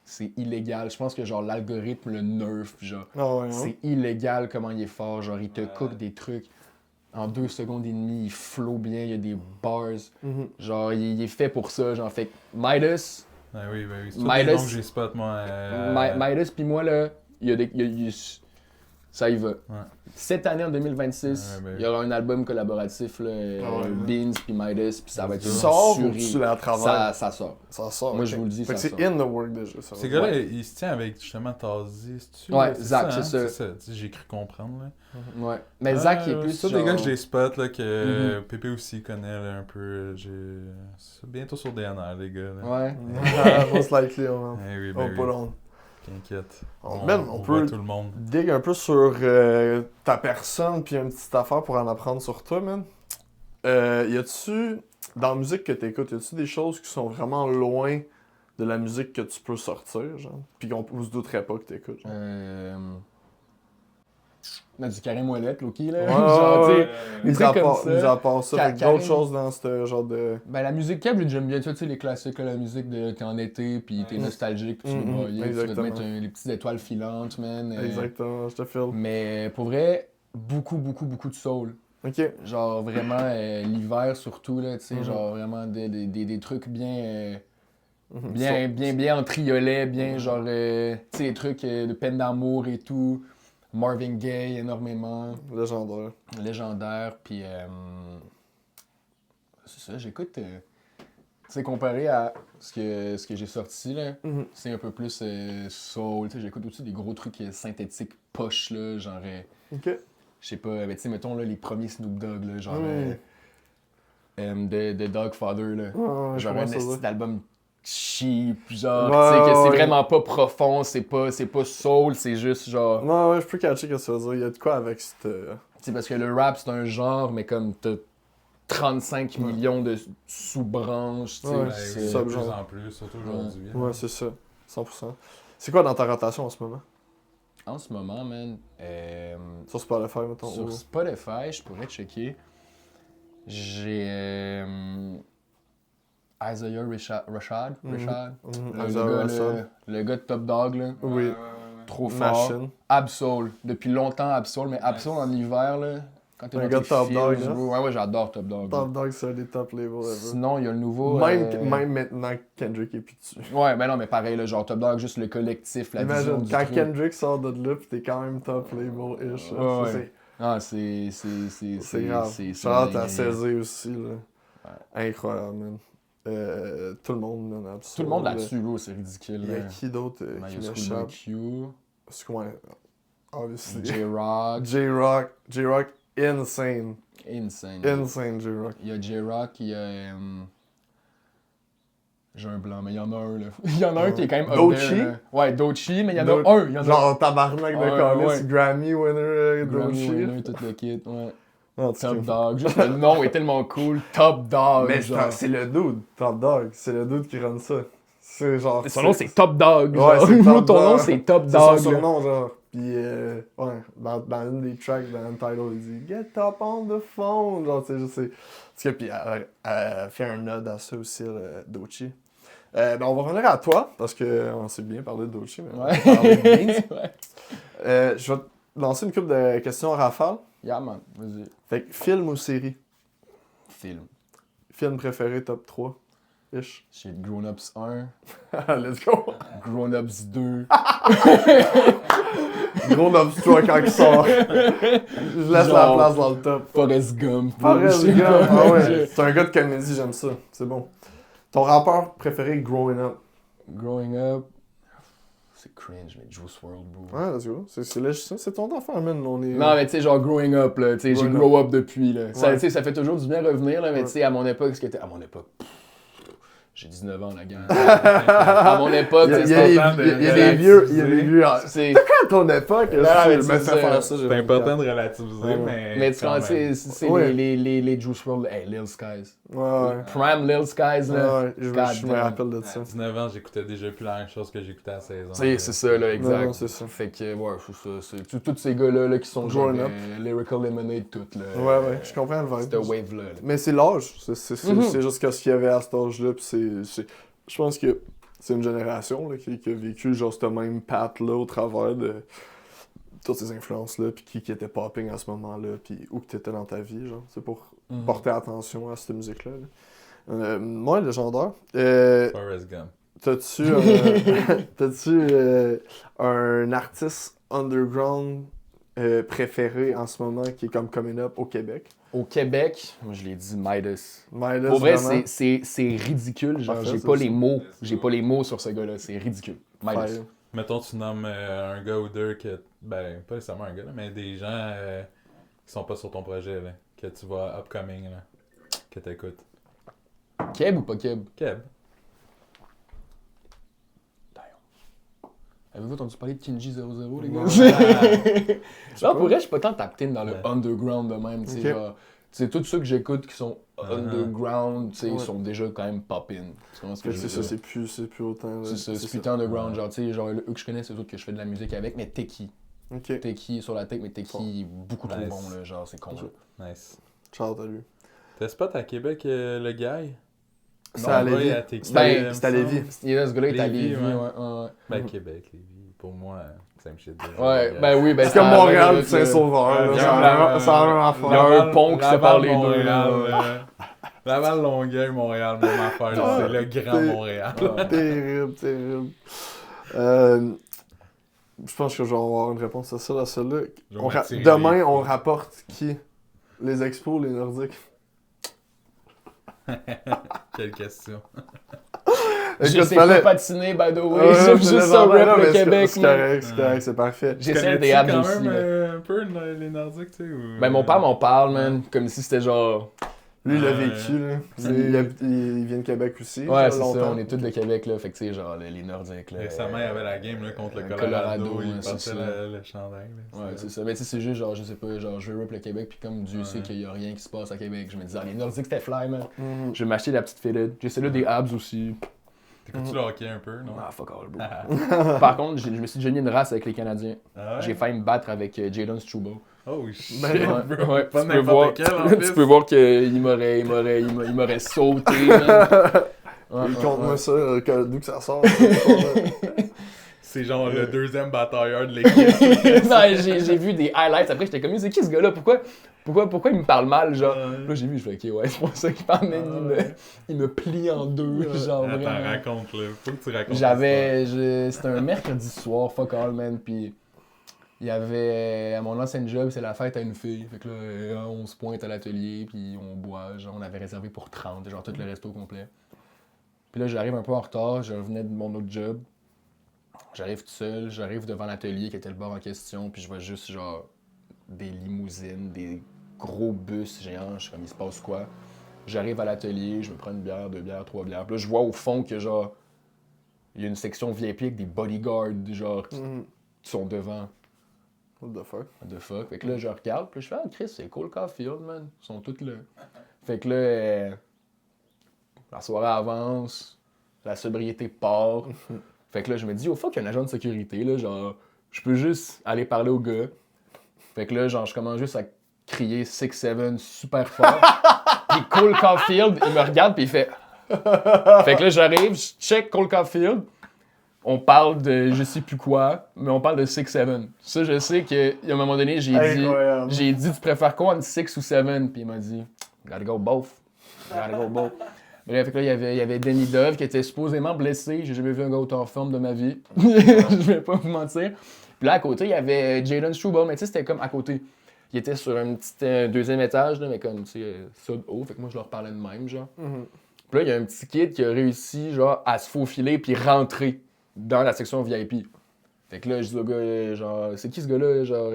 c'est illégal. Je pense que genre l'algorithme le nerf, genre. Ah ouais, C'est illégal comment il est fort. Genre, il te cook des trucs en 2 secondes et demie, il flow bien, il y a des bars. Genre, il est fait pour ça. Genre, fait que Midas, Ben oui. C'est tous des Midas- noms que j'ai spot, moi. Midas pis moi, là, ça y va. Ouais. Cette année, en 2026, Ouais, ben il y aura un album collaboratif, là, Beans pis Midas, pis ça va être Sort ou surri. tu l'as à travers? Ça sort. Ça sort. Moi, ok. je vous le dis, Fait que ça c'est sort. in the work déjà. Ça Ces va. gars-là, ils se tiennent avec justement Tazi, c'est-tu? Ouais, C'est Zach, ça, c'est hein? ça. Tu sais, j'ai cru comprendre, là. Ouais. Mais Zach, il est plus C'est genre... des gars que je les spot, là, que Pépé aussi connaît, là, un peu. C'est bientôt sur DNR, les gars, là. Ouais. Most likely, on Eh oui, oh, ben pas oui. long. T'inquiète. On voit peut tout le monde. dig un peu sur ta personne puis une petite affaire pour en apprendre sur toi, man. Y a-tu, dans la musique que t'écoutes, y a-tu des choses qui sont vraiment loin de la musique que tu peux sortir, genre? Puis qu'on se douterait pas que t'écoutes, genre? On a du Karim Ouellet, Loki, là. Ouais, Genre, tu sais, des mis trucs à comme part, ça. mis à part ça, fait que Karim- d'autres choses dans ce genre de... Ben, la musique câble, j'aime bien, tu sais, les classiques, là, la musique de t'es en été, pis t'es nostalgique, pis tu veux broyer, tu vas te exactement. mettre les petites étoiles filantes, man. Exactement, je te file. Mais pour vrai, beaucoup de soul. Ok. Genre vraiment, l'hiver surtout, là, tu sais, genre vraiment des trucs bien... bien en triolet, bien genre, tu sais, les trucs de peine d'amour et tout. Marvin Gaye, énormément. Légendaire. Légendaire, puis c'est ça, j'écoute, tu sais, comparé à ce que j'ai sorti, là, c'est un peu plus soul, tu sais, j'écoute aussi des gros trucs synthétiques poches, là, genre, Ok. je sais pas, ben, tu sais, mettons, là, les premiers Snoop Dogg, là, genre, de Dogfather, là, Ouais, genre comment un ça va? esti d'album cheap, genre, Ouais, tu sais, que c'est ouais. vraiment pas profond, c'est pas soul, c'est juste, genre... Non, ouais, je peux catcher ce que tu veux dire. Il y a de quoi avec cette... Tu sais, parce que le rap, c'est un genre, mais comme t'as 35 millions de sous-branches, tu sais. Ouais, C'est ça, de plus genre. en plus, surtout aujourd'hui. Ouais, c'est ça. 100%. C'est quoi dans ta rotation en ce moment? En ce moment, man, Sur Spotify, mettons. sur Spotify, je pourrais checker. J'ai Isaiah Rashad. Le gars de Top Dog, là. Oui. Trop fort. Machine. Absol. Depuis longtemps, Absol, mais Absol en hiver, là. Quand t'es Un dans gars tes de Top feels, Dog, hein? bro. Ouais, j'adore Top Dog. Top Dog, c'est un des top labels ever. Sinon, il y a le nouveau. Même maintenant, Kendrick est plus dessus. Ouais, ben non, mais pareil, là, genre Top Dog, juste le collectif, la vision Imagine, du quand truc. Kendrick sort de là, pis t'es quand même top label-ish. là. Ouais, Ça, ouais. Ah, c'est c'est grave. Shout-out à César aussi, là. Incroyable, man. Tout le monde, man, Tout absolument. le monde là-dessus, là, c'est ridicule. Il y a là. qui d'autre Ben, qui il y a m'échappe? Schoolboy Q, C'est comment? Obviously. J-Rock, J-Rock, insane. insane. Insane, J-Rock. Il y a J-Rock, il y a... J'ai un blanc, mais il y en a un, là. Il y en a un qui est quand même up Doechii? there, là. Ouais, Doechii, mais il y en a Do- un. Il y en a Genre, tabarnak de Ouais, Carlis, ouais. Grammy winner, Grammy Doechii. winner, tout le kit, ouais. Non, tu Top kiffes. Dog. Juste le nom est tellement cool. Top Dog. Mais genre. c'est le dude, Top Dog. C'est le dude qui run ça. C'est genre. Son nom, c'est Top Dog. Ouais, genre. c'est Moi, Top ton nom, Dog. c'est Top C'est son Dog. là. surnom, genre. Puis, ouais, dans une des tracks, dans le title, il dit Get up on the phone. Genre, tu sais, je sais. Parce que, puis, elle fait un nod à ça aussi, Doechii. Ben, on va revenir à toi, parce qu'on s'est bien parlé de Doechii, mais on va Ouais. parler de Beans. Ouais. Je vais te lancer une couple de questions à rafale. Yeah, man, vas-y. Fait que film ou série? Film. Film préféré, top 3. Ish. J'ai Grown Ups 1, Let's go. Grown Ups 2. Gros obstruct quand il sort. Je laisse la Genre, place dans le top. Forrest Gump. Forrest Je sais Gump, pas. ah ouais. C'est un gars de comédie, j'aime ça. C'est bon. Ton rappeur préféré growing up? Growing Up. C'est cringe, mais Juice WRLD, bro. Ouais, let's go. C'est ton enfant, man. On est... Non, mais tu sais, genre Growing Up, là. Tu sais, j'ai Growing grow up depuis, là. Ça, Ouais. tu sais, ça fait toujours du bien revenir, là, mais Ouais. tu sais, à mon époque, ce qui était. À mon époque. J'ai 19 ans, la gang. À mon époque, Il y a, tu il y sais, a des, important de il y a des vieux, il y a des relativiser. vieux. c'est. À ton époque, mais je me c'est fais ça. faire ça. C'est important de relativiser, Ouais. mais Mais tu quand vois, tu sais, même. c'est Ouais. les Juice WRLD. Hey, Lil Skies. Ouais. Prime Lil Skies, là. Ouais, je God me damn. rappelle de ça. À 19 ans, j'écoutais déjà plus la même chose que j'écoutais à 16 ans. C'est ça, là, exact. Non, c'est ça. Fait que, ouais, c'est ça. C'est tous ces gars-là là, qui sont genre Growing up. Lyrical Lemonade, toutes, là. Ouais, je comprends le vibe. Cette wave-là. Là. Mais c'est l'âge. C'est Mhm. juste ce qu'il y avait à cet âge-là. Puis je pense que c'est une génération là, qui a vécu genre ce même path-là au travers de toutes ces influences-là. Puis qui était popping à ce moment-là. Puis où que t'étais dans ta vie, genre. C'est pour Mhm. porter attention à cette musique-là. Moi, légendaire. Forrest Gump. T'as-tu un artiste underground préféré en ce moment qui est comme coming up au Québec? Au Québec, moi je l'ai dit Midas. Midas, Pour vrai, vraiment? c'est ridicule. Genre, Parfait, j'ai ça pas aussi. les mots. J'ai pas les mots sur ce gars-là. C'est ridicule. Midas. Fire. Mettons, tu nommes un gars ou deux que. Ben, pas nécessairement un gars, là, mais des gens qui sont pas sur ton projet, là, que tu vois upcoming, là, que t'écoutes. Keb ou pas Keb? Keb. Avez-vous entendu parler de Kinji 00, les gars? Ouais. Non, pour vrai, je suis pas tant tapé dans le Ouais. underground de même. Tu sais, Ok. genre, tu sais, tous ceux que j'écoute qui sont underground, tu sais, Ouais. sont déjà quand même pop-in. Tu comprends ce que je C'est veux ça, dire? c'est plus autant. là. C'est ça, c'est ça. plus underground. Ouais. Genre, tu sais, genre, eux que je connais, c'est eux autres que je fais de la musique avec, mais Teki. Ok. Teki est sur la tech, mais Teki est beaucoup trop Nice. bon, là. Genre, c'est con. Ok. là. Nice. Ciao, t'as lu. T'as spot à Québec, le gars? C'est à Lévis. Ben, C'est à Lévis. Yeah, ce gars-là est à Lévis, Lévis, ouais. ouais. Ben, Québec, Lévis. Pour moi, same shit. Ouais, ben oui, ben C'est comme à la Montréal, même puis Saint-Sauveur. Ouais, là. Laval, C'est la même Il y a affaire. un pont qui sépare les deux, Montréal, là. Laval, Longueuil, Montréal, même affaire. là, c'est le grand t'es- Montréal. Terrible, terrible. Je pense que je vais avoir une réponse à ça, là, celle-là. Je vais m'attirer Demain, les on filles. rapporte qui? Les expos, les nordiques? Quelle question. Je Écoute, sais fallait- pas patiner, by the way. Ouais, J'aime c'est juste ça, légendaire, rap mais le Québec, c'est man. correct, c'est correct, c'est parfait. J'essaie des abs quand aussi, même là. un peu les Nordiques, tu sais. Ou... Ben, mon père m'en parle, man, comme si c'était genre... Lui, il a Ouais. vécu, là. Il vient de Québec aussi. Ouais, là, c'est ça, longtemps. on est tous de Québec, là, fait que tu sais, genre, les Nordiques, là... Récemment, il y avait la game là, contre le Colorado, Colorado. ouais, Il c'est portait ça. le chandail. Là. Ouais, c'est ça. Mais tu sais, c'est juste genre, je sais pas, genre, je veux rap le Québec, puis comme Dieu Ouais. sait qu'il y a rien qui se passe à Québec, je me dis, ah, les Nordiques, c'était fly, man. Mhm. Je vais m'acheter la petite fillette. J'ai celle-là des abs aussi. T'écoutes-tu le hockey un peu, non? Ah, fuck all, bro. Par contre, je me suis donné une race avec les Canadiens. Ah ouais? J'ai failli me battre avec Jalen Strubo. Oh shit, Ben, bro. Ouais, Pas tu peux voir, n'importe quel, en tu plus. peux voir qu'il m'aurait sauté, man. Ouais, Il compte moi ça, d'où que ça sort. C'est genre le deuxième batailleur de l'équipe. Non, j'ai vu des highlights. Après, j'étais comme, c'est qui ce gars-là? Pourquoi il me parle mal, genre? Là, j'ai vu, je fais, ok, ouais, c'est pour ça qu'il parle, mais il me plie en deux, genre, Attends, vraiment. raconte, là. Faut que tu racontes. C'était un mercredi soir, fuck all, man, pis il y avait, à mon ancien job, c'est la fête à une fille. Fait que là, on se pointe à l'atelier, puis on boit, genre, on avait réservé pour 30, genre, tout le resto complet. Puis là, j'arrive un peu en retard, je revenais de mon autre job. J'arrive tout seul, j'arrive devant l'atelier qui était le bar en question, puis je vois juste, genre, des limousines, des gros bus géants, je suis comme, il se passe quoi? J'arrive à l'atelier, je me prends une bière, 2 bières, 3 bières. Puis là, je vois au fond que, genre, il y a une section VIP avec des bodyguards, genre, qui sont devant. What the fuck? What the fuck? Fait que là, je regarde, puis je fais, ah, Chris, c'est cool, Caulfield, man. Ils sont tous là. Fait que là, la soirée avance, la sobriété part. Fait que là, je me dis, oh fuck, il y a un agent de sécurité, là, genre, je peux juste aller parler au gars. Fait que là, genre, je commence juste à crier 6-7 super fort. Puis Cole Caulfield, il me regarde, puis il fait. Fait que là, j'arrive, je check Cole Caulfield. on parle de je sais plus quoi, mais on parle de 6-7. Ça, je sais qu'à un moment donné, Incroyable. j'ai dit, tu préfères quoi entre 6 ou 7? Puis il m'a dit, gotta go both. Gotta go both. Bref, là, il y avait Danny Dove qui était supposément blessé. J'ai jamais vu un gars autant en forme de ma vie. Je vais pas vous mentir. Puis là, à côté, il y avait Jalen Struble, mais tu sais, c'était comme à côté. Il était sur un petit deuxième étage, là, mais comme, tu sais, ça de haut. Fait que moi, je leur parlais de même, genre. Mhm. Puis là, il y a un petit kid qui a réussi, genre, à se faufiler puis rentrer dans la section VIP. Fait que là, je dis au gars, genre, c'est qui ce gars-là, genre,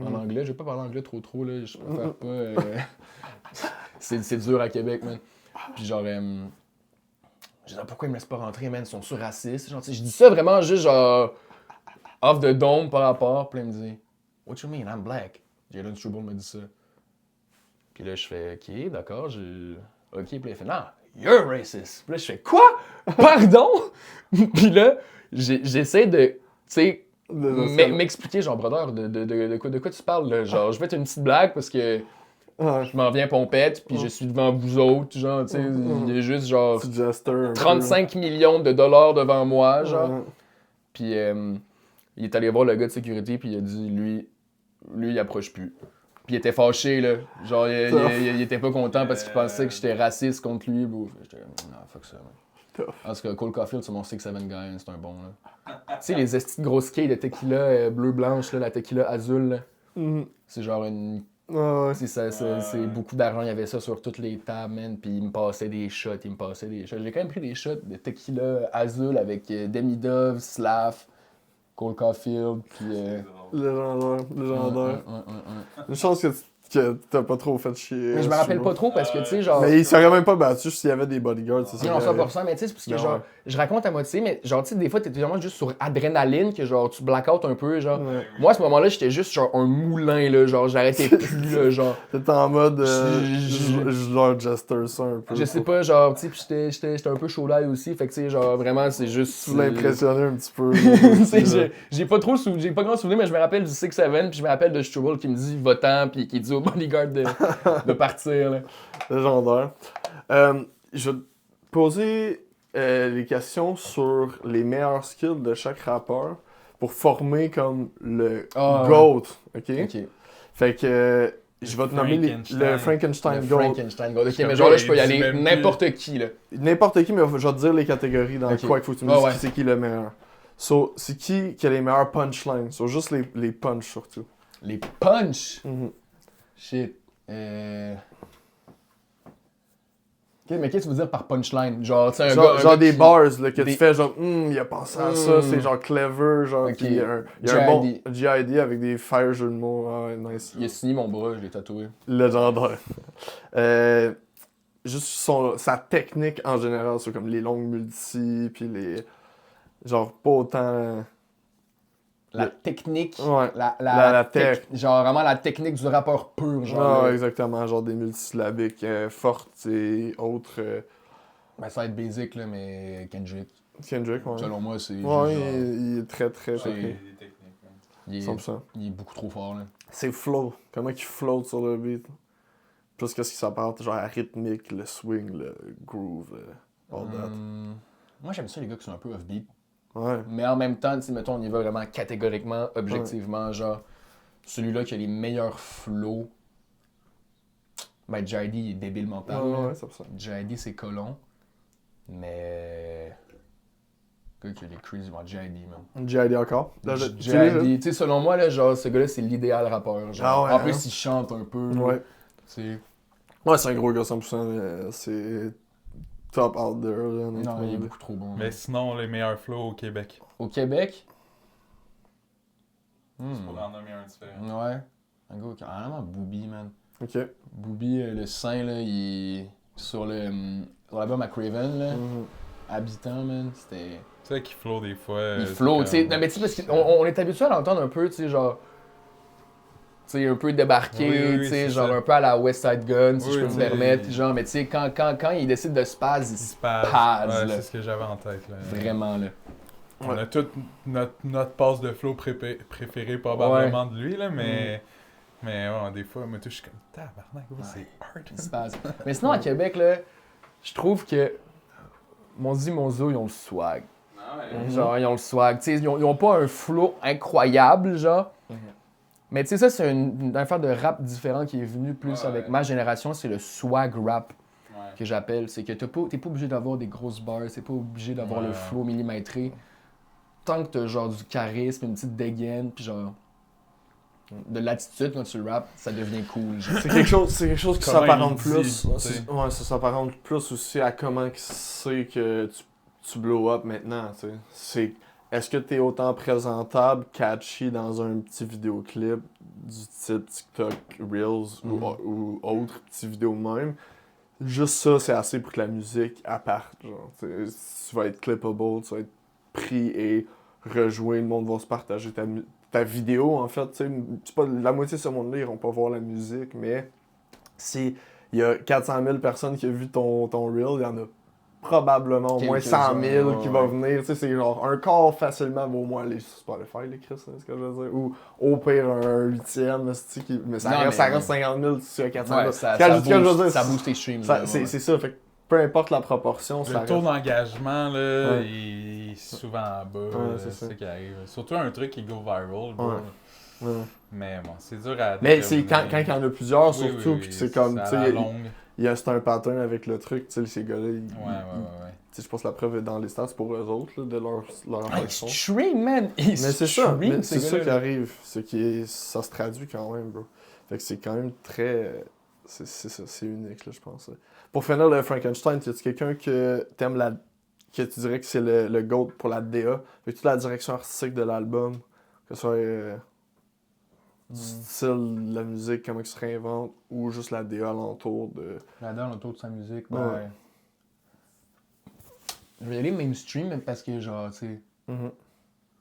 en anglais? Je vais pas parler anglais trop, là. Je préfère pas. C'est dur à Québec, man. Puis genre, je dis, pourquoi ils me laissent pas rentrer, man? Ils sont sur-racistes. Genre, je dis ça vraiment juste, genre, off the dome par rapport. Puis là, il me dit, what you mean, I'm black? Jalen Struble me dit ça. Puis là, je fais, ok, d'accord, ok. Puis là, il fait, non, you're racist. Puis là, je fais, quoi? Pardon? Puis là, j'essaie de, tu sais, m'expliquer, genre, brother, de quoi tu parles, là? Genre, je vais te une petite blague parce que je m'en viens pompette, puis je suis devant vous autres, genre, tu sais, il y a juste, genre, 35 millions de dollars devant moi, genre. Puis il est allé voir le gars de sécurité, puis il a dit, lui, il approche plus. Puis il était fâché, là. Genre, il était pas content parce qu'il pensait que j'étais raciste contre lui. J'étais comme, non, fuck ça, man. Parce que Cole Caulfield, c'est mon 6-7 guy, c'est un bon, là. Tu sais, les estis de grosses quilles de tequila bleu-blanche, là, la tequila azul, là. C'est genre une. C'est beaucoup d'argent, il y avait ça sur toutes les tables, man, puis il me passait des shots. J'ai quand même pris des shots de tequila azul avec Demi Dove, Slav, Cole Caulfield, puis... Légendaire. Ouais. Une chance que t'as pas trop fait chier. Mais je me rappelle pas trop parce que, tu sais, genre... Mais il serait même pas battu s'il y avait des bodyguards, c'est ça. Non, 100%, mais tu sais, c'est parce que, genre, je raconte à moitié, mais genre, tu sais, des fois, t'es vraiment juste sur adrénaline, que genre, tu blackout un peu, genre. Ouais. Moi, à ce moment-là, j'étais juste, genre, un moulin, là, genre, j'arrêtais plus, là, genre. T'étais en mode. Je leur jester ça un peu. Je sais pas, genre, tu sais, pis j'étais un peu chaud l'ail aussi, fait que, tu sais, genre, vraiment, c'est juste. Tu l'impressionnais un petit peu. J'ai pas grand souvenir, mais je me rappelle du 6-7, puis je me rappelle de Struble qui me dit va-t'en, puis qui dit au bodyguard de partir, là. Légendaire. Je vais te poser les questions sur les meilleurs skills de chaque rappeur pour former comme le GOAT. OK? Fait que je vais te nommer le Frankenstein GOAT. Frankenstein GOAT. Ok, mais genre là, je peux y aller n'importe qui, là. N'importe qui, mais je vais te dire les catégories dans quoi il faut que tu me dises c'est qui le meilleur. So, c'est qui a les meilleurs punchlines? So, juste les punch surtout. Les punch? Shit. Ok, mais qu'est-ce que tu veux dire par punchline? Genre, tu sais, un gars des qui... bars là, que tu fais genre, il a pensé à ça, c'est genre clever, genre, Ok. il y a un bon G.I.D. avec des fire jeux de mots, nice. Il a signé mon bras, je l'ai tatoué. Légendaire. Juste sa technique en général, c'est comme les longues multis, puis les. Genre, pas autant. La technique. Ouais. La genre, vraiment la technique du rappeur pur. Genre, exactement. Genre des multisyllabiques fortes et autres. Ben, ça va être basic, là, mais Kendrick. Kendrick, ouais. Selon moi, c'est. Ouais, il est très, très technique. Il est beaucoup trop fort, là. C'est flow. Comment il float sur le beat. Plus qu'est-ce qui s'apporte, genre la rythmique, le swing, le groove, all that. Moi, j'aime ça, les gars qui sont un peu off-beat. Ouais. Mais en même temps, tu sais, mettons, on y va vraiment catégoriquement, objectivement, genre, celui-là qui a les meilleurs flows. Ben, J.I.D. il est débile mental. Ouais, c'est ça. J.I.D. c'est colon. Mais. Le gars qui a les crazy, J.I.D. man. J.I.D. encore. J.I.D. Tu sais, selon moi, là, genre, ce gars-là, c'est l'idéal rappeur. Genre. En plus, il chante un peu. Ouais. T'sais. Ouais, c'est un gros gars 100%. C'est top out there. Là, non, il est beaucoup trop bon. Mais sinon, les meilleurs flows au Québec. Au Québec? C'est pour en nommer un différent. Ouais. Un gars qui a vraiment Booby, man. Ok. Booby, le saint, là, il est sur l'album à Craven, là. Habitant, man, c'était... Tu sais qu'il flow des fois. Il flow, tu sais. Non, mais tu sais, parce qu'on est habitué à l'entendre un peu, tu sais, genre... Tu sais, un peu débarqué, tu sais, genre un peu à la West Side Gun, si je peux me permettre. Genre, mais tu sais, quand il décide de spaz, il spaz, ouais, là. C'est ce que j'avais en tête, là. Vraiment, là. On a toute notre passe de flow préférée probablement de lui, là, mais... Mais ouais, des fois, moi, je suis comme, tabarnak, c'est hard. Spaz. Mais sinon, à Québec, là, je trouve que Monzi Monzo, ils ont le swag. Ouais. Ah ouais. Genre, ils ont le swag. Tu sais, ils ont pas un flow incroyable, genre. Mais tu sais, ça, c'est une affaire de rap différent qui est venu plus Ouais, avec ouais. ma génération. C'est le swag rap Ouais. que j'appelle. C'est que t'es pas obligé d'avoir des grosses bars, t'es pas obligé d'avoir Ouais, le ouais. flow millimétré. Tant que t'as genre du charisme, une petite dégaine, puis genre de l'attitude quand tu rappes, ça devient cool. Genre. C'est quelque chose qui Comment s'apparente il dit, plus. tu sais. Ouais, ça s'apparente plus aussi à comment c'est que tu blow up maintenant, tu sais. Est-ce que t'es autant présentable, catchy dans un petit vidéoclip du type TikTok, Reels ou autre petit vidéo même? Juste ça, c'est assez pour que la musique apparte, genre. Tu vas être clippable, tu vas être pris et rejoué, le monde va se partager ta vidéo, en fait, tu sais. C'est pas la moitié de ce monde-là, ils iront pas voir la musique, mais si il y a 400 000 personnes qui ont vu ton Reel, il y en a probablement au moins 100 000 qui vont venir. Tu sais, c'est genre un quart facilement vaut au moins les Spotify, les Chris, c'est ce que je veux dire. Ou au pire un huitième, mais ça reste 50 000 si tu as 400 000. Ouais, ça booste tes streams. C'est ça, fait que peu importe la proportion, ça Le taux reste. d'engagement, là, Ouais. il est souvent en bas. Ouais, c'est c'est ça. ça qui arrive. Surtout un truc qui go viral, bro. Ouais. Ouais. Mais bon, c'est dur à Mais c'est déterminer. quand il y en a plusieurs, Oui, surtout, oui, puis que oui, c'est comme, à tu sais, la longue. c'est un pattern avec le truc, tu sais, ces gars-là, Ouais. tu sais, je pense que la preuve est dans les stats pour eux autres, là, de leur Ils son. stream, man! Mais c'est ça, c'est ça qui gars-là. arrive. Ça se traduit quand même, bro. Fait que c'est quand même très. C'est ça, c'est unique, là, je pense. Pour finir le Frankenstein, y a-tu quelqu'un que t'aimes que tu dirais que c'est le GOAT pour la DA? Fait que toute la direction artistique de l'album, que ce soit du style, la musique, comment il se réinvente, ou juste la DA alentour de. J'adore autour de sa musique. Ouais. Ben, je vais y aller mainstream parce que, genre, tu sais, Mhm.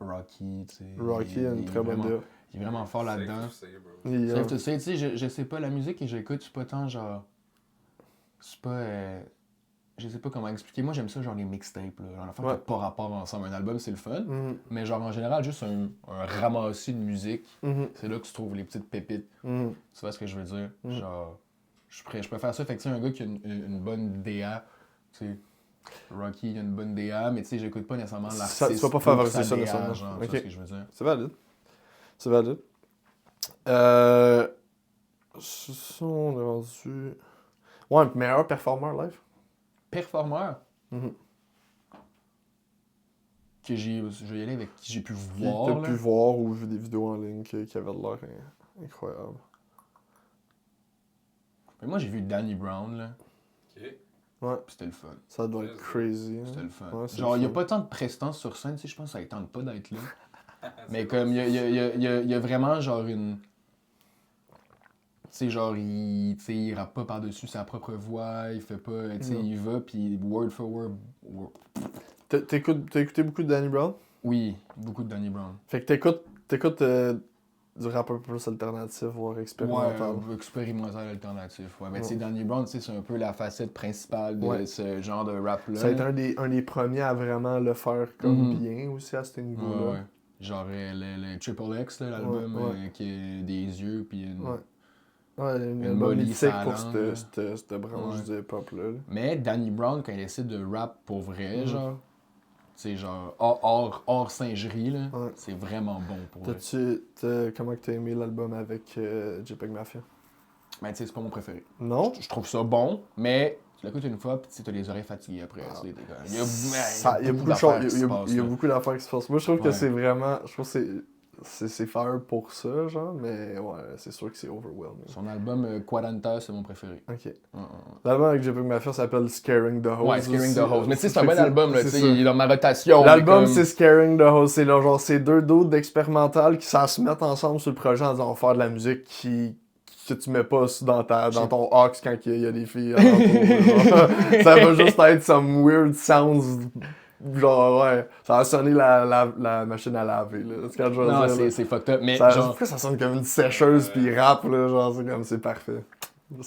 Rocky, tu sais. Rocky a une très bonne DA. Il est vraiment fort là-dedans. Il, Safe to say, tu sais, je sais pas, la musique que j'écoute, c'est pas tant genre. C'est pas. Je sais pas comment expliquer. Moi, j'aime ça, genre les mixtapes, là. Genre, l'affaire qui a pas rapport ensemble. Un album, c'est le fun. Mhm. Mais, genre, en général, juste un ramassis de musique. Mhm. C'est là que tu trouves les petites pépites. Mhm. Tu vois ce que je veux dire? Mhm. Genre, je préfère ça. Fait que, tu sais, un gars qui a une bonne DA, tu sais. Rocky, il a une bonne DA, mais tu sais, j'écoute pas nécessairement l'artiste. Tu vas pas pour favoriser sa ça DA, nécessairement. genre, Ok. tu vois ce que je veux dire? C'est valide. C'est valide. Ça, on est rendu. Ouais, meilleur performeur live. Performeur Mhm. que je vais y aller avec qui j'ai pu Qui voir. t'as là. pu voir ou vu des vidéos en ligne qui avaient l'air incroyable. Mais moi, j'ai vu Danny Brown, là. Ouais, Puis c'était le fun. ça doit être crazy. hein. C'était le fun. Ouais, c'est Genre, le il n'y a fun. pas tant de prestance sur scène, tu sais, je pense que ça ne tente pas d'être là. Mais comme, il y a vraiment, genre, une... Tu sais, genre, il rappe pas par-dessus sa propre voix, il fait pas... Tu sais, Non. il va, puis word for word... T'as écouté beaucoup de Danny Brown? Oui, beaucoup de Danny Brown. Fait que t'écoutes du rap un peu plus alternatif, voire expérimental. Ouais, expérimental alternatif, ouais. Mais tu sais, Ouais. Danny Brown, tu sais, c'est un peu la facette principale de Ouais. ce genre de rap-là. Ça a été un des premiers à vraiment le faire comme Mhm. bien aussi à ce Ouais, niveau-là. ouais. Genre le Triple X, là, l'album, Ouais. Qui a des yeux, puis une... Ouais. Ouais, une Une bonne molly mythique sur la pour langue, cette branche Ouais. du hip-hop-là. là. Mais Danny Brown, quand il essaie de rap pour vrai, Mhm. genre, tu sais, genre, hors singerie, là, Ouais. c'est vraiment bon pour vrai. Comment que t'as aimé l'album avec JPEG Mafia? Mais tu sais, c'est pas mon préféré. Non? Je trouve ça bon, mais tu l'écoutes une fois, puis tu sais, t'as les oreilles fatiguées après. Tu sais, t'es comme- il y a beaucoup de choses. d'affaires qui se passent, Il y a là. beaucoup d'affaires qui se passent. Moi, je trouve que Ouais. c'est vraiment. Je trouve que c'est fair pour ça, genre, mais ouais, c'est sûr que c'est overwhelming. Son album Quaranta, c'est mon préféré. Ok. L'album avec JPEG Mafia s'appelle Scaring the Hose. Ouais, Scaring the aussi. Hose. Mais tu sais, c'est un Fait bon que album, là, c'est tu sais, ça. il est dans ma rotation. L'album, mais comme- c'est Scaring the Hose. C'est là, genre, c'est deux dudes d'expérimental qui s'en se mettent ensemble sur le projet en disant on va faire de la musique que tu mets pas dans ton aux quand il y a des filles alentour. Genre. Ça va juste être some weird sounds. Genre, ouais, ça va sonner la machine à laver, là. C'est ce que je veux Non, dire, là. c'est fucked up. Mais, Ça, genre, pourquoi ça sonne comme une sécheuse pis il rappe, là, genre, c'est comme, c'est parfait.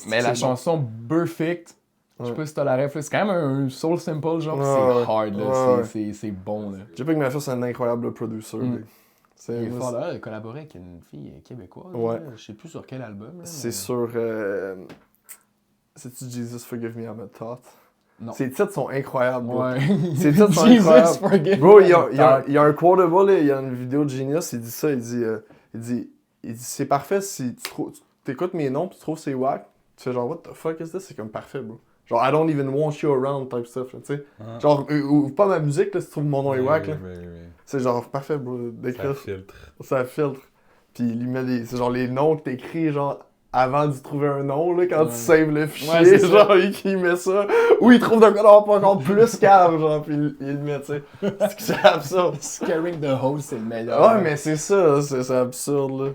mais la C'est chanson Perfect, je sais Ouais. pas si t'as la ref, là, c'est quand même un soul simple, genre, pis Ouais, c'est hard, là, ouais, c'est bon, là. JPEG Mafia, c'est un incroyable producer, Mm. lui. C'est Il est fort, là, il a collaboré avec une fille québécoise, Ouais. là, je sais plus sur quel album, là, C'est mais- sur. C'est-tu Jesus Forgive Me I'm a Thought? Non. Ses titres sont incroyables, bro. Ouais. Ses titres sont Jesus incroyables. forgive Bro, my il y a un quotable, là, il y a une vidéo de Genius, il dit ça, il dit c'est parfait si tu écoutes mes noms pis tu trouves c'est whack, tu fais genre what the fuck is this? C'est comme parfait, bro. Genre I don't even want you around type stuff, tu sais. Ah. Genre, ou pas ma musique, là, si tu trouves mon nom est whack, là. Oui. C'est genre parfait, bro, Ça d'écrire. filtre. Ça filtre. Puis il met c'est genre les noms que t'écris, genre, avant d'y trouver un nom, là, quand tu saves le fichier, Ouais, c'est ça. genre, il met ça. Ou il trouve d'un cas pas encore plus cave, genre, puis il le met, tu sais. C'est absurde. Scaring the host, c'est le meilleur. Ouais, mais c'est ça, c'est absurde, là.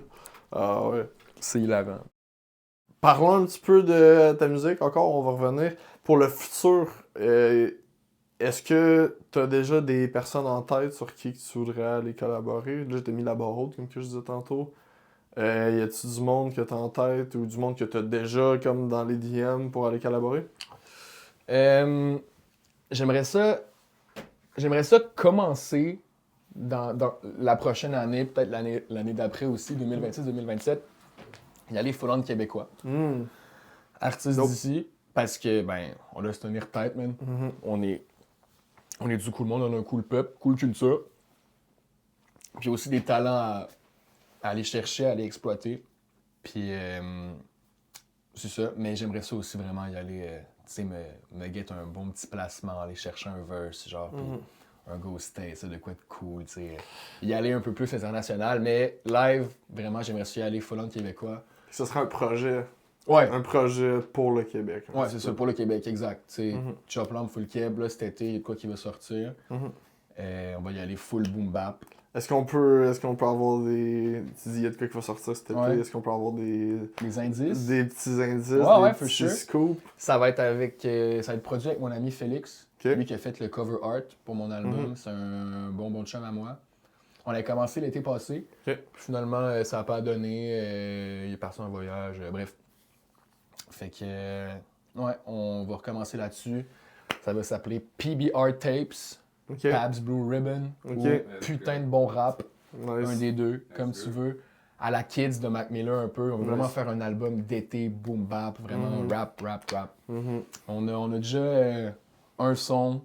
Ah ouais. c'est hilarant. Parlons un petit peu de ta musique, encore, on va revenir. Pour le futur, est-ce que t'as déjà des personnes en tête sur qui tu voudrais aller collaborer? Là, je t'ai mis la barre haute, comme que je disais tantôt. Y a-tu du monde que t'as en tête ou du monde que t'as déjà comme dans les DM pour aller collaborer? J'aimerais ça commencer dans la prochaine année, peut-être l'année d'après aussi, 2026-2027, y aller full on québécois. Artistes Nope. d'ici, parce que, ben, on doit se tenir tête, man. On est du cool monde, on a un cool peuple, cool culture. Puis aussi des talents à aller chercher, à aller exploiter. Puis, c'est ça. Mais j'aimerais ça aussi vraiment y aller, tu sais, me get un bon petit placement, aller chercher un verse, genre, puis un ghost tape, ça, de quoi de cool, tu sais. Y aller un peu plus international, mais live, vraiment, j'aimerais ça y aller full on québécois. Ce serait un projet. Ouais. Un projet pour le Québec. Ouais, c'est ça, pour le Québec, exact. Tu sais, Mhm. Chop Lamb Full Keb, là, cet été, il y a de quoi qui va sortir. Mhm. On va y aller full boom bap. Est-ce qu'on peut avoir des... Tu dis, il y a de quoi qui va sortir cet été. Ouais. Est-ce qu'on peut avoir des Indices. petits indices, Ouais, des for petits sure. scoops? Ça va être ça va être produit avec mon ami Félix, Ok. lui qui a fait le cover art pour mon album. Mhm. C'est un bon chum à moi. On a commencé l'été passé. Ok. Puis finalement, ça n'a pas donné. Il est parti en voyage. Bref. Fait que, ouais, on va recommencer là-dessus. Ça va s'appeler PBR Tapes, Ok. Pabs Blue Ribbon, Ok. ou Putain de bon rap, Nice. un des deux, comme tu veux. À la Kids de Mac Miller un peu. On veut vraiment Nice. faire un album d'été, boom bap, vraiment rap. Mhm. On a déjà un son,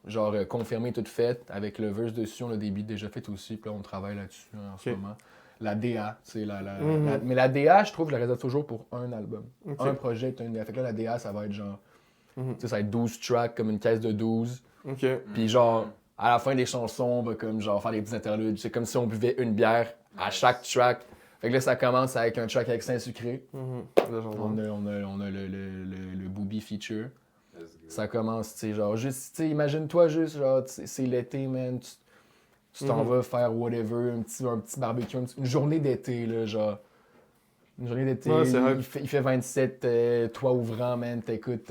genre confirmé, tout fait, avec le verse dessus. On a des beats déjà faits aussi, puis là, on travaille là-dessus en ce Ok. moment. La DA, c'est Mhm. mais la DA, je trouve, je la réserve toujours pour un album. Ok. Un projet est un DA. Fait que là, la DA, ça va être genre, Mhm. tu sais, ça va être 12 tracks, comme une caisse de 12. Ok. Puis genre, à la fin des chansons, on va comme genre faire des petits interludes. C'est comme si on buvait une bière à chaque track. Fait que là, ça commence avec un track avec Saint-Sucré. Mhm. Là, j'en On ai. a le Booby feature. Let's go. Ça commence, tu sais, genre, juste, tu sais, imagine-toi juste, genre, c'est l'été, man, tu t'en vas faire whatever, un petit barbecue, une journée d'été, là, genre. Une journée d'été, Ouais, c'est hype. il fait 27, toit ouvrant, man, t'écoutes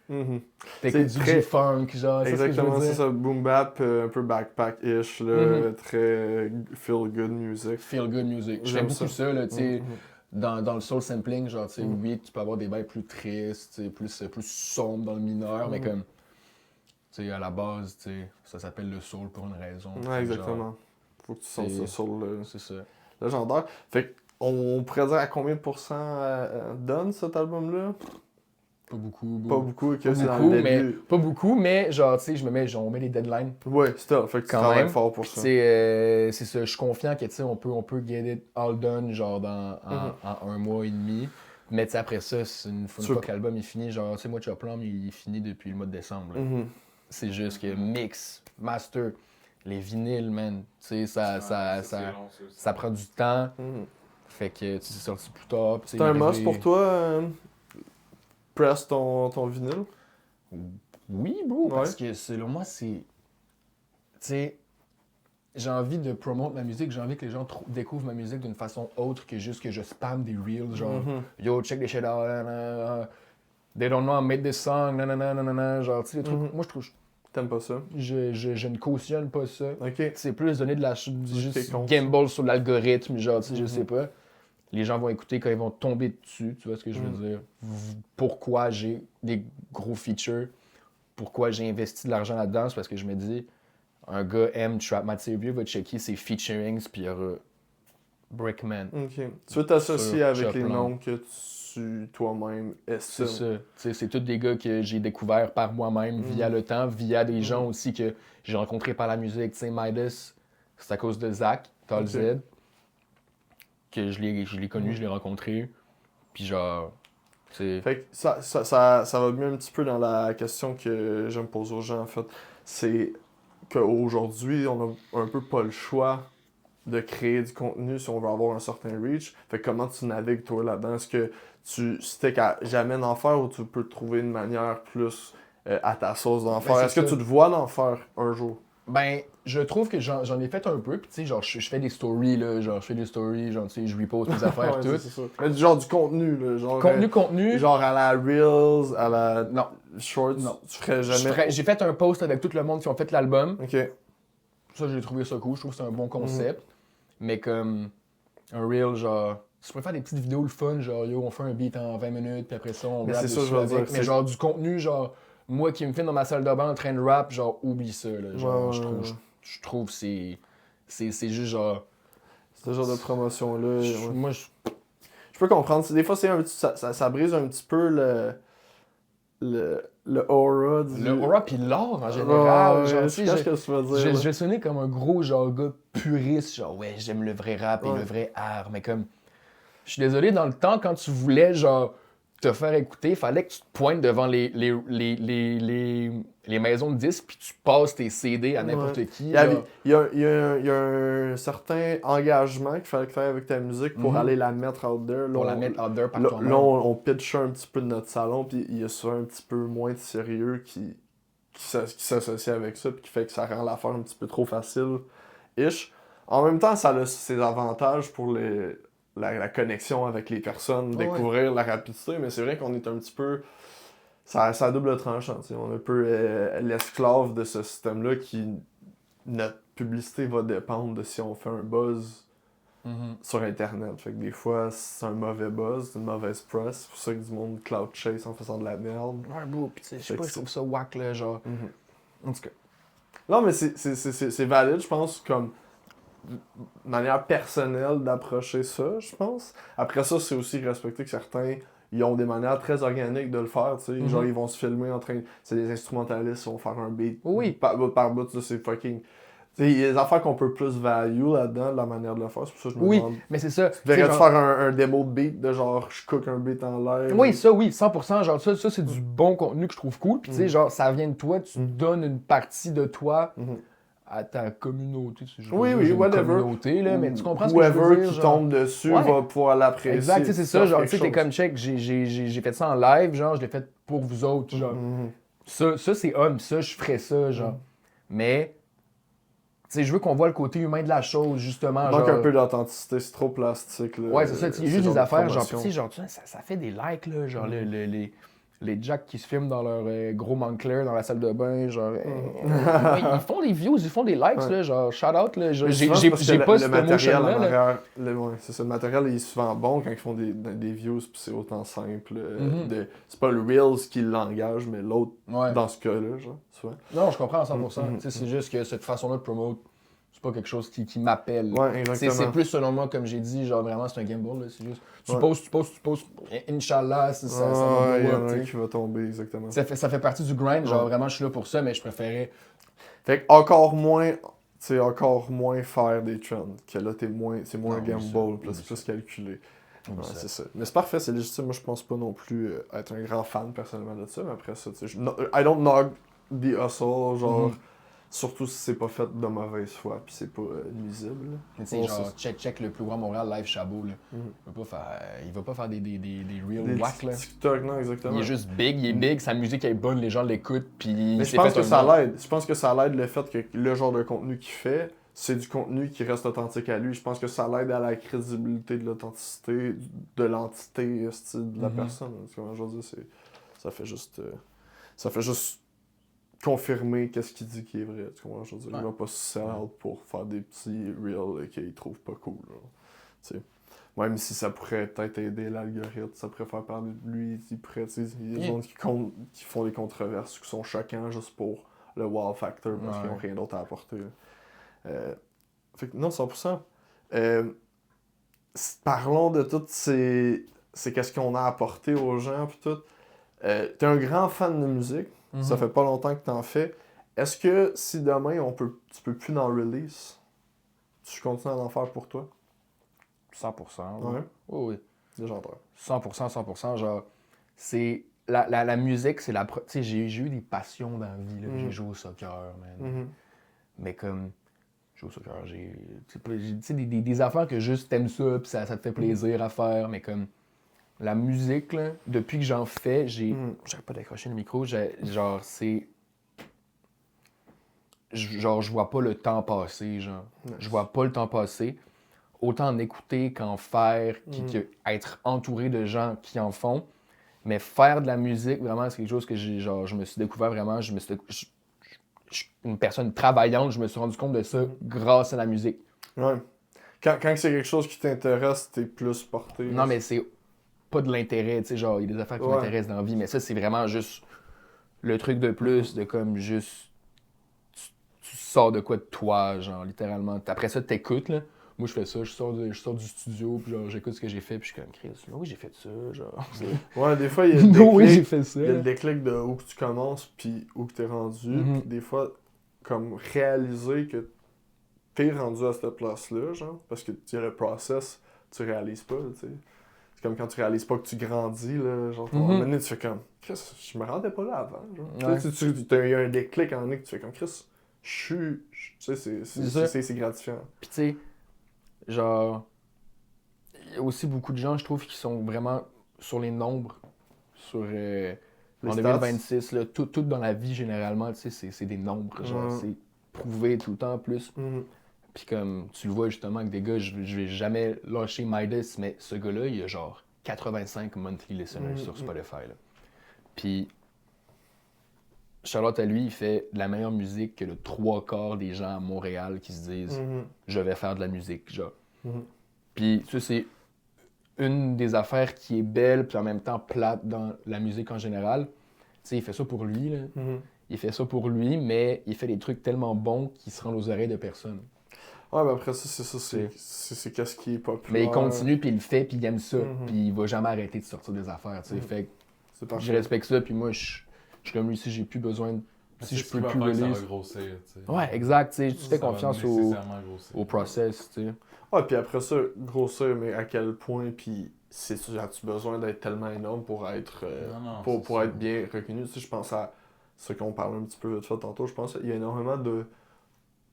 Mhm. du très- G-Funk, genre, c'est ce que je Exactement, veux c'est dire. ça. Boom bap, un peu backpack-ish, là, Mhm. très feel-good music. Feel good music. Je fais J'aime beaucoup ça. ça, là, tu sais. Mhm. Dans le soul sampling, genre, tu sais, Mhm. oui, tu peux avoir des bails plus tristes, tu sais, plus sombres dans le mineur, mais Mhm. comme, tu sais, à la base, tu sais, ça s'appelle le soul pour une raison. tu sais, Ouais, genre, exactement. Faut que tu sentes c'est- ça sur le c'est ça. légendaire. Fait qu'on pourrait dire à combien de pourcents donne cet album-là? Pas beaucoup. Pas beaucoup, que Pas c'est dans beaucoup, le mais, début. pas beaucoup, mais genre, tu sais, on met des deadlines. Ouais, c'est ça. Fait que tu Quand travailles même. fort pour Puis, ça. tu sais, c'est ça, je suis confiant que, tu sais, on peut get it all done, genre, en un mois et demi. Mais, tu sais, après ça, une Tu fois veux- que l'album est fini, genre, tu sais, moi, Chop Lamb, il est fini depuis le mois de décembre. là. Mhm. C'est juste que mix, master, les vinyles, man, tu sais, ça prend du temps. Mhm. Fait que, tu sais, c'est sorti plus tard. puis, tu sais, C'est un il est must arrivé- pour toi, press ton vinyle? Oui, bro, parce Ouais. que selon moi, c'est. Tu sais, j'ai envie de promouvoir ma musique, j'ai envie que les gens découvrent ma musique d'une façon autre que juste que je spam des reels, genre, Mhm. yo, check this shit out, they don't know I made this song, nanana, genre, tu sais, les trucs. Mhm. Moi, je trouve, T'aimes pas ça? je ne cautionne pas ça. Ok. C'est plus donner de la juste contre. gamble sur l'algorithme, genre, tu sais, je Mhm. sais pas. Les gens vont écouter quand ils vont tomber dessus, tu vois ce que je veux Mhm. dire. Pourquoi j'ai des gros features, pourquoi j'ai investi de l'argent là-dedans, c'est parce que je me dis, un gars aime Trap Material, va checker ses featurings, puis il y aura Brickman. Ok. Tu veux t'associer Sur avec les Chopland. noms que tu toi-même C'est estimes. ça. C'est tous des gars que j'ai découverts par moi-même via le temps, via des gens aussi que j'ai rencontrés par la musique. Tu sais, Midas, c'est à cause de Zach, Tall Z, que je l'ai connu, je l'ai rencontré. Puis genre, c'est. Fait que ça va mieux un petit peu dans la question que je me pose aux gens, en fait. C'est qu'aujourd'hui, on a un peu pas le choix de créer du contenu si on veut avoir un certain reach. Fait que comment tu navigues, toi, là-dedans? Est-ce que tu stick à jamais d'en faire ou tu peux trouver une manière plus à ta sauce d'en faire? c'est Est-ce que ça. tu te vois d'en faire un jour? Ben, je trouve que j'en ai fait un peu, puis tu sais, genre, je fais des stories, là, genre, je fais des stories, genre, tu sais, je repose mes affaires, Ouais, tout. c'est ça. Mais genre du contenu, là, genre... Contenu, genre à la Reels, à la non. Shorts, Non. tu ferais jamais... J'ai fait un post avec tout le monde qui ont fait l'album. Ok. Ça, j'ai trouvé ça cool, je trouve que c'est un bon concept. Mais comme un reel, genre, tu pourrais faire des petites vidéos le fun, genre, yo, on fait un beat en 20 minutes, puis après ça, on Mais rappe c'est ça, dessus je veux avec. dire, Mais c'est- genre, du contenu, genre, moi qui me filme dans ma salle de bain en train de rap, genre, oublie ça, là. Genre, Ouais, je trouve que c'est juste genre. ce genre de promotion-là. Ouais. Moi, Je peux comprendre. Des fois, c'est un petit, ça brise un petit peu le aura du... le aura pis l'art en général, Ouais, genre, je tu sais, sais ce que tu veux dire. je vais sonner comme un gros genre gars puriste, genre ouais, j'aime le vrai rap et Ouais. le vrai art, mais comme je suis désolé, dans le temps quand tu voulais genre te faire écouter, fallait que tu te pointes devant les maisons de disques puis tu passes tes CD à n'importe Ouais. qui. Il y a, genre. il y a un certain engagement qu'il fallait faire avec ta musique pour aller la mettre out there. Là, Pour la on- mettre out there par là, toi-même. là, on pitchait un petit peu de notre salon, puis il y a ça un petit peu moins de sérieux qui s'associe avec ça, puis qui fait que ça rend l'affaire un petit peu trop facile-ish. En même temps, ça a ses avantages pour la connexion avec les personnes, Ouais. découvrir la rapidité, mais c'est vrai qu'on est un petit peu... Ça a double tranchant, tu sais. On est un peu l'esclave de ce système-là qui... Notre publicité va dépendre de si on fait un buzz Mhm. sur Internet. Fait que des fois, c'est un mauvais buzz, c'est une mauvaise presse. C'est pour ça que du monde cloud chase en faisant de la merde. Ouais, bro, pis tu sais, je sais Fait pas, que je trouve ça whack, là, genre. En tout cas. Non, mais c'est valide, je pense, comme manière personnelle d'approcher ça, je pense. Après ça, c'est aussi respecter que certains, ils ont des manières très organiques de le faire, tu sais. Genre, ils vont se filmer en train... C'est des instrumentalistes, ils vont faire un beat. Oui. Par bout, ça, c'est fucking... Tu sais, il y a des affaires qu'on peut plus value là-dedans, de la manière de le faire. C'est pour ça que je me Oui, demande... mais c'est ça. Tu verrais-tu genre- faire un démo de beat, de genre, je cook un beat en live? Oui, ça, oui, 100%. Genre, ça c'est du bon contenu que je trouve cool. Puis, tu sais, genre, ça vient de toi, tu donnes une partie de toi à ta communauté. Tu sais, je veux Oui, dire, oui, j'ai une whatever. communauté, là, mais tu comprends ce que je veux Whoever dire? qui genre? tombe dessus Ouais. va pouvoir l'apprécier. Exact, tu sais, c'est ça. faire Genre, tu quelque sais, t'es chose. comme check, j'ai fait ça en live, genre, je l'ai fait pour vous autres, genre. Ça c'est homme, ça, je ferais ça, genre. Mais, tu sais, je veux qu'on voit le côté humain de la chose, justement. Il manque genre... un peu d'authenticité, c'est trop plastique. Là, Ouais, c'est ça. Il y a ce juste genre des de affaires, genre, tu promotion. sais, genre, ça fait des likes, là. Genre, les jacks qui se filment dans leur gros Montclair dans la salle de bain, genre, ouais, ils font des views, ils font des likes, là, genre, shout out, là. Genre, Mais j'ai souvent, c'est parce que pas le ce matériel en motion-là, là. arrière, ouais, c'est ça, le matériel il est souvent bon quand ils font des views, puis c'est autant simple. C'est pas le Reels qui l'engage, mais l'autre Ouais. dans ce cas-là, genre, souvent. Non, je comprends à 100%. Tu sais, c'est juste que cette façon-là de promote, c'est pas quelque chose qui m'appelle. Ouais, exactement. C'est plus, selon moi, comme j'ai dit, genre, vraiment, c'est un gamble, là. C'est juste, tu Ouais. postes. Inch'Allah, ça va Ouais, il y blow en up, a un tu sais. qui va tomber, exactement. Ça fait partie du grind, genre, Ouais. vraiment, je suis là pour ça, mais je préférais... Fait que encore moins faire des trends. Que là, c'est moins Non, gamble, oui, puis là, c'est plus calculé. Oui, Ouais, ça. c'est ça. Mais c'est parfait, c'est légitime. Moi, je pense pas non plus être un grand fan personnellement de ça, mais après ça, tu sais, I don't knock the hustle, genre, surtout si c'est pas fait de mauvaise foi, puis c'est pas nuisible. là. Mais tu sais, Bon, genre, ça, check le plus grand Montréal live Chabot, là. Il va pas faire des real des whack, là. TikTok, non, exactement. Il est juste big, il est big, sa musique est bonne, les gens l'écoutent, puis Mais il je s'est pense fait que un ça nom. l'aide. Je pense que ça l'aide le fait que le genre de contenu qu'il fait, c'est du contenu qui reste authentique à lui. Je pense que ça l'aide à la crédibilité de l'authenticité, de l'entité de la personne. Tu vois, je veux dire, ça fait juste confirmer qu'est-ce qu'il dit qui est vrai. Tu comprends? Je veux dire, il va pas se sell out pour faire des petits reels qu'il trouve pas cool. Genre. Tu sais. Même si ça pourrait peut-être aider l'algorithme, ça pourrait faire parler de lui, il pourrait, tu sais, il y a des gens qui font des controverses qui sont choquants juste pour le wow factor parce qu'ils n'ont rien d'autre à apporter. Fait que non, 100%. parlons de toutes c'est qu'est-ce qu'on a apporté aux gens, puis tout. T'es un grand fan de musique, ça fait pas longtemps que t'en fais. Est-ce que si demain tu peux plus en release, tu continues à en faire pour toi? 100%. Ouais. Oui, oui. Déjà en 100%. Genre, c'est... La musique, c'est la... Tu sais, j'ai eu des passions dans la vie, là. J'ai joué au soccer, man. Mais comme... Jouer au soccer, j'ai... Tu sais, des affaires que juste t'aimes ça, puis ça te fait plaisir à faire, mais comme... La musique, là, depuis que j'en fais, j'arrête pas d'accrocher le micro, genre, c'est... Genre, je vois pas le temps passer, genre. Nice. Je vois pas le temps passer. Autant en écouter qu'en faire, être entouré de gens qui en font. Mais faire de la musique, vraiment, c'est quelque chose que je me suis découvert vraiment. Je suis une personne travaillante, je me suis rendu compte de ça grâce à la musique. Ouais. Quand c'est quelque chose qui t'intéresse, t'es plus porté. Non, mais c'est pas de l'intérêt, tu sais, genre, il y a des affaires qui m'intéressent dans la vie, mais ça, c'est vraiment juste le truc de plus, de comme juste. Tu sors de quoi de toi, genre, littéralement. Après ça, t'écoutes, là. Moi, je fais ça, je sors du studio, puis genre, j'écoute ce que j'ai fait, puis je suis comme, Chris, oui, j'ai fait ça, genre. Ouais, des fois, il y a le Non, oui, j'ai déclic, fait ça. il y a le déclic de où que tu commences, puis où que t'es rendu, puis des fois, comme réaliser que t'es rendu à cette place-là, genre, parce que, tu sais, le process, tu réalises pas, tu sais. C'est comme quand tu réalises pas que tu grandis, là, genre, à un moment donné, tu fais comme, Chris, je me rendais pas là avant, genre. Ouais. Tu sais, il y a un déclic en est que tu fais comme, Chris, tu sais, c'est gratifiant. Puis tu sais, genre, il y a aussi beaucoup de gens, je trouve, qui sont vraiment sur les nombres, sur en stats. 2026, là, tout dans la vie, généralement, tu sais, c'est des nombres, genre, c'est prouvé tout le temps plus. Puis comme, tu le vois justement avec des gars, je vais jamais lâcher Midas, mais ce gars-là, il a genre 85 monthly listeners sur Spotify, là. Puis, Charlotte à lui, il fait de la meilleure musique que le 3/4 des gens à Montréal qui se disent je vais faire de la musique, genre. Puis ça, c'est une des affaires qui est belle, puis en même temps plate dans la musique en général. Tu sais, il fait ça pour lui, là. Il fait ça pour lui, mais il fait des trucs tellement bons qui se rendent aux oreilles de personne. Ouais, mais après ça, c'est ça, c'est qu'est-ce qui est populaire. Mais il continue, puis il le fait, puis il aime ça, puis il va jamais arrêter de sortir des affaires, tu sais. Fait que je respecte ça, puis moi, je suis comme lui, si j'ai plus besoin de... Si je peux plus release. Ça va release... grossir, tu sais. Ouais, exact, tu sais, tu fais confiance au process, tu sais. Ouais, puis après ça, grossir, mais à quel point, puis as-tu besoin d'être tellement énorme pour être pour être bien reconnu? Tu sais, je pense à ce qu'on parlait un petit peu de ça tantôt, je pense qu'il y a énormément de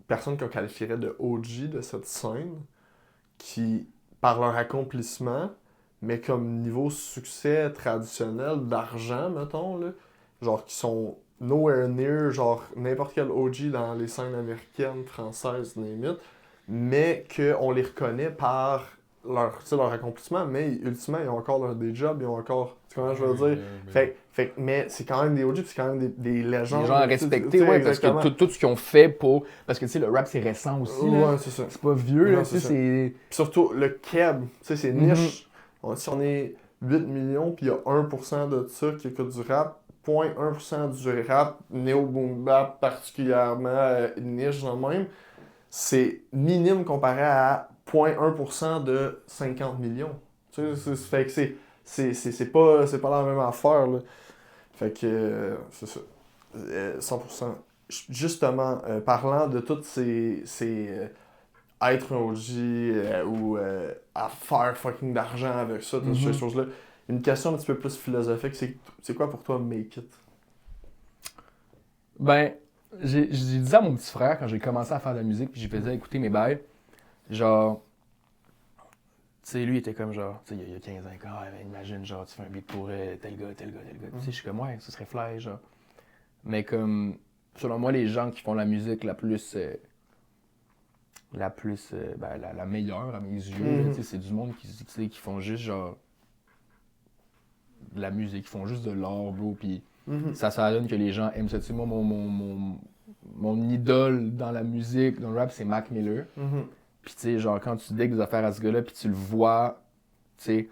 personnes qu'on qualifierait de OG de cette scène qui, par leur accomplissement, mais comme niveau succès traditionnel d'argent, mettons, là, genre qui sont nowhere near, genre n'importe quel OG dans les scènes américaines, françaises, limite, mais qu'on les reconnaît par leur accomplissement, mais ultimement, ils ont encore leur day job, ils ont encore... Tu comprends ce que je veux dire? Mais c'est quand même des OG, c'est quand même des légendes. Des gens à respecter, ouais, parce que tout ce qu'ils ont fait pour... Parce que, tu sais, le rap, c'est récent aussi, là. Ouais, c'est ça. C'est pas vieux, Non, là, tu sais, c'est... Puis surtout, le keb, tu sais, c'est niche. Si on est 8 millions, puis il y a 1% de ça qui écoute du rap, 0.1% du rap, néo-boom-bap particulièrement niche dans le même, c'est minime comparé à 0.1% de 50 millions. Tu sais, fait que c'est pas la même affaire, là. Fait que, c'est ça. 100%. Justement, parlant de toutes ces être un OG ou à faire fucking d'argent avec ça, toutes ces choses-là, une question un petit peu plus philosophique, c'est quoi pour toi make it? Ben, j'ai dit à mon petit frère quand j'ai commencé à faire de la musique, puis j'ai fait écouter mes bails, genre, tu sais, lui il était comme genre, tu sais, il y a 15 ans, imagine, genre, tu fais un beat pour tel gars. Tu sais, je suis comme, ouais, ce serait fly, genre. Mais comme, selon moi, les gens qui font la musique la meilleure à mes yeux, là, tu sais, c'est du monde qui font juste, genre, de la musique, qui font juste de l'art, bro, puis ça donne que les gens aiment ça. Tu sais, moi, mon idole dans la musique, dans le rap, c'est Mac Miller. Puis tu sais, genre, quand tu dis des affaires à ce gars-là, puis tu le vois, tu sais,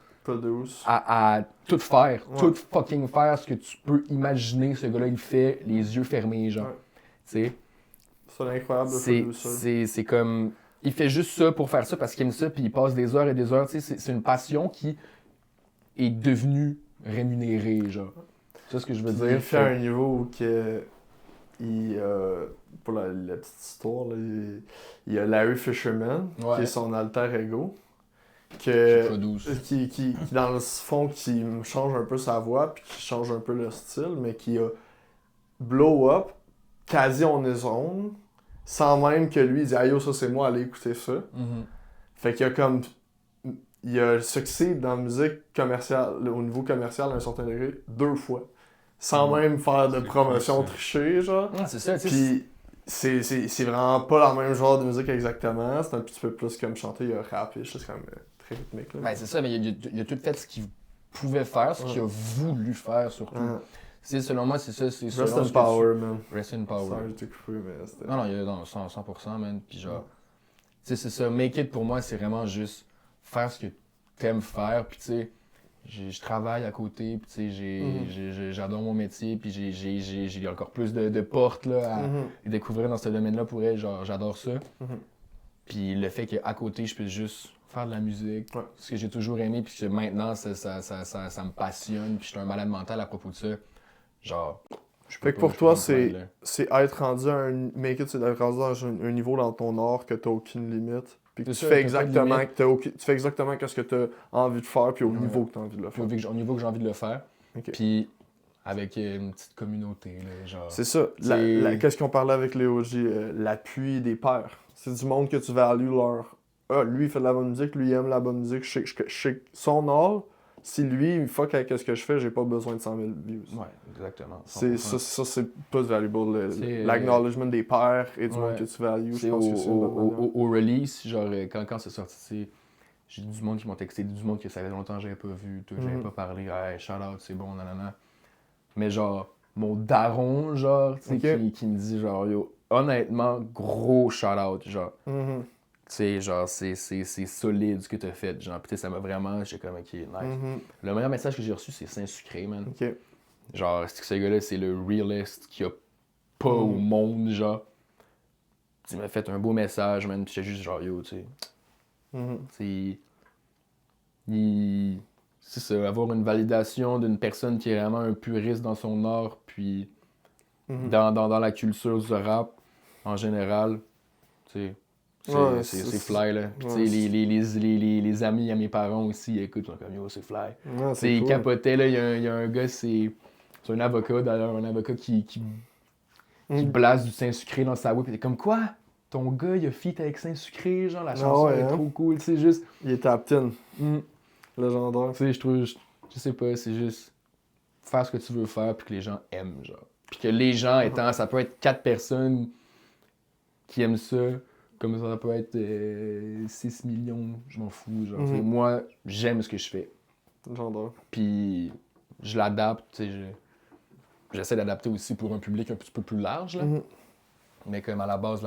à tout faire, tout fucking faire ce que tu peux imaginer ce gars-là, il fait, les yeux fermés, genre. Tu sais. C'est incroyable de c'est comme... il fait juste ça pour faire ça parce qu'il aime ça, puis il passe des heures et des heures. Tu sais, c'est une passion qui est devenue rémunérée, genre. C'est ce que je veux dire. Il fait un niveau où pour la petite histoire, là, il y a Larry Fisherman, qui est son alter ego, qui dans le fond, qui change un peu sa voix, puis qui change un peu le style, mais qui a blow up quasi on his own, sans même que lui il dit « Ah yo, ça c'est moi, allez écouter ça Fait qu'il y a comme... Il y a le succès dans la musique commerciale, au niveau commercial à un certain degré, 2 fois. Sans même faire de promotion trichée, genre. C'est ça, tu sais. Puis c'est vraiment pas le même genre de musique exactement. C'est un petit peu plus comme chanter, il y a rap, c'est quand même très rythmique. Là. Ben, c'est ça, mais il a tout fait ce qu'il pouvait faire, ce qu'il a voulu faire surtout. C'est, selon moi, c'est ça. C'est Rest in power, man. Rest in power. Sorry, j'ai coupé, mais c'était... Non, il y a 100%, man. Puis genre, tu sais, c'est ça. Make it, pour moi, c'est vraiment juste faire ce que t'aimes faire. Puis tu sais, je travaille à côté, puis tu sais, j'adore mon métier, puis j'ai encore plus de portes là, à découvrir dans ce domaine-là pour elle. Genre, j'adore ça. Puis le fait qu'à côté, je peux juste faire de la musique, ce que j'ai toujours aimé, puis que maintenant, ça me passionne, puis je suis un malade mental à propos de ça. Genre, fait que pour toi, c'est être rendu à un make it, c'est être rendu dans un niveau dans ton art que t'as aucune limite. Puis que tu fais exactement ce que t'as envie de faire, puis au niveau que t'as envie de le faire. Au niveau que j'ai envie de le faire. Puis avec une petite communauté, là, genre. C'est ça. Qu'est-ce qu'on parlait avec les OG? L'appui des pairs. C'est du monde que tu values leur... Ah, lui, il fait de la bonne musique, lui, il aime la bonne musique. Je sais son art. Si lui, il fuck avec ce que je fais, j'ai pas besoin de 100 000 views. Ouais, exactement. Ça, c'est plus valuable. L'acknowledgement des pairs et du monde que tu values. Je pense que c'est au release, genre, quand c'est sorti, j'ai du monde qui m'ont texté, du monde que ça fait longtemps que j'avais pas vu, j'avais pas parlé, hey, shout out, c'est bon, nanana. Mais genre, mon daron, genre, tu sais, qui me dit, genre, yo, honnêtement, gros shout out, genre. Tu sais, genre, c'est solide ce que t'as fait, genre, pis ça m'a vraiment, j'étais comme, ok, nice. Le meilleur message que j'ai reçu, c'est Saint-Sucré, man. Genre, ce gars-là, c'est le realest qu'il y a pas au monde, genre. Il m'a fait un beau message, man, pis j'étais juste genre, yo, tu sais. C'est ça, avoir une validation d'une personne qui est vraiment un puriste dans son art, puis dans la culture du rap, en général, tu sais. C'est fly, là. Puis, tu sais, les amis à mes parents aussi, écoute, ils sont comme, yo, c'est fly. Ils capotaient, là. Il y a un gars, c'est un avocat, d'ailleurs, un avocat qui blasse du Saint-Sucré dans sa web. Puis t'es comme, quoi? Ton gars, il a feat avec Saint-Sucré, genre, la chanson est trop cool, tu sais, juste. Il est Tapton. Légendaire. Tu sais, je trouve, je sais pas, c'est juste faire ce que tu veux faire, puis que les gens aiment, genre. Puis que les gens étant, ça peut être 4 personnes qui aiment ça. Comme ça peut être 6 millions, je m'en fous. Genre, moi, j'aime ce que je fais. J'adore. Puis je l'adapte, j'essaie d'adapter aussi pour un public un petit peu plus large. Là. Mais comme à la base,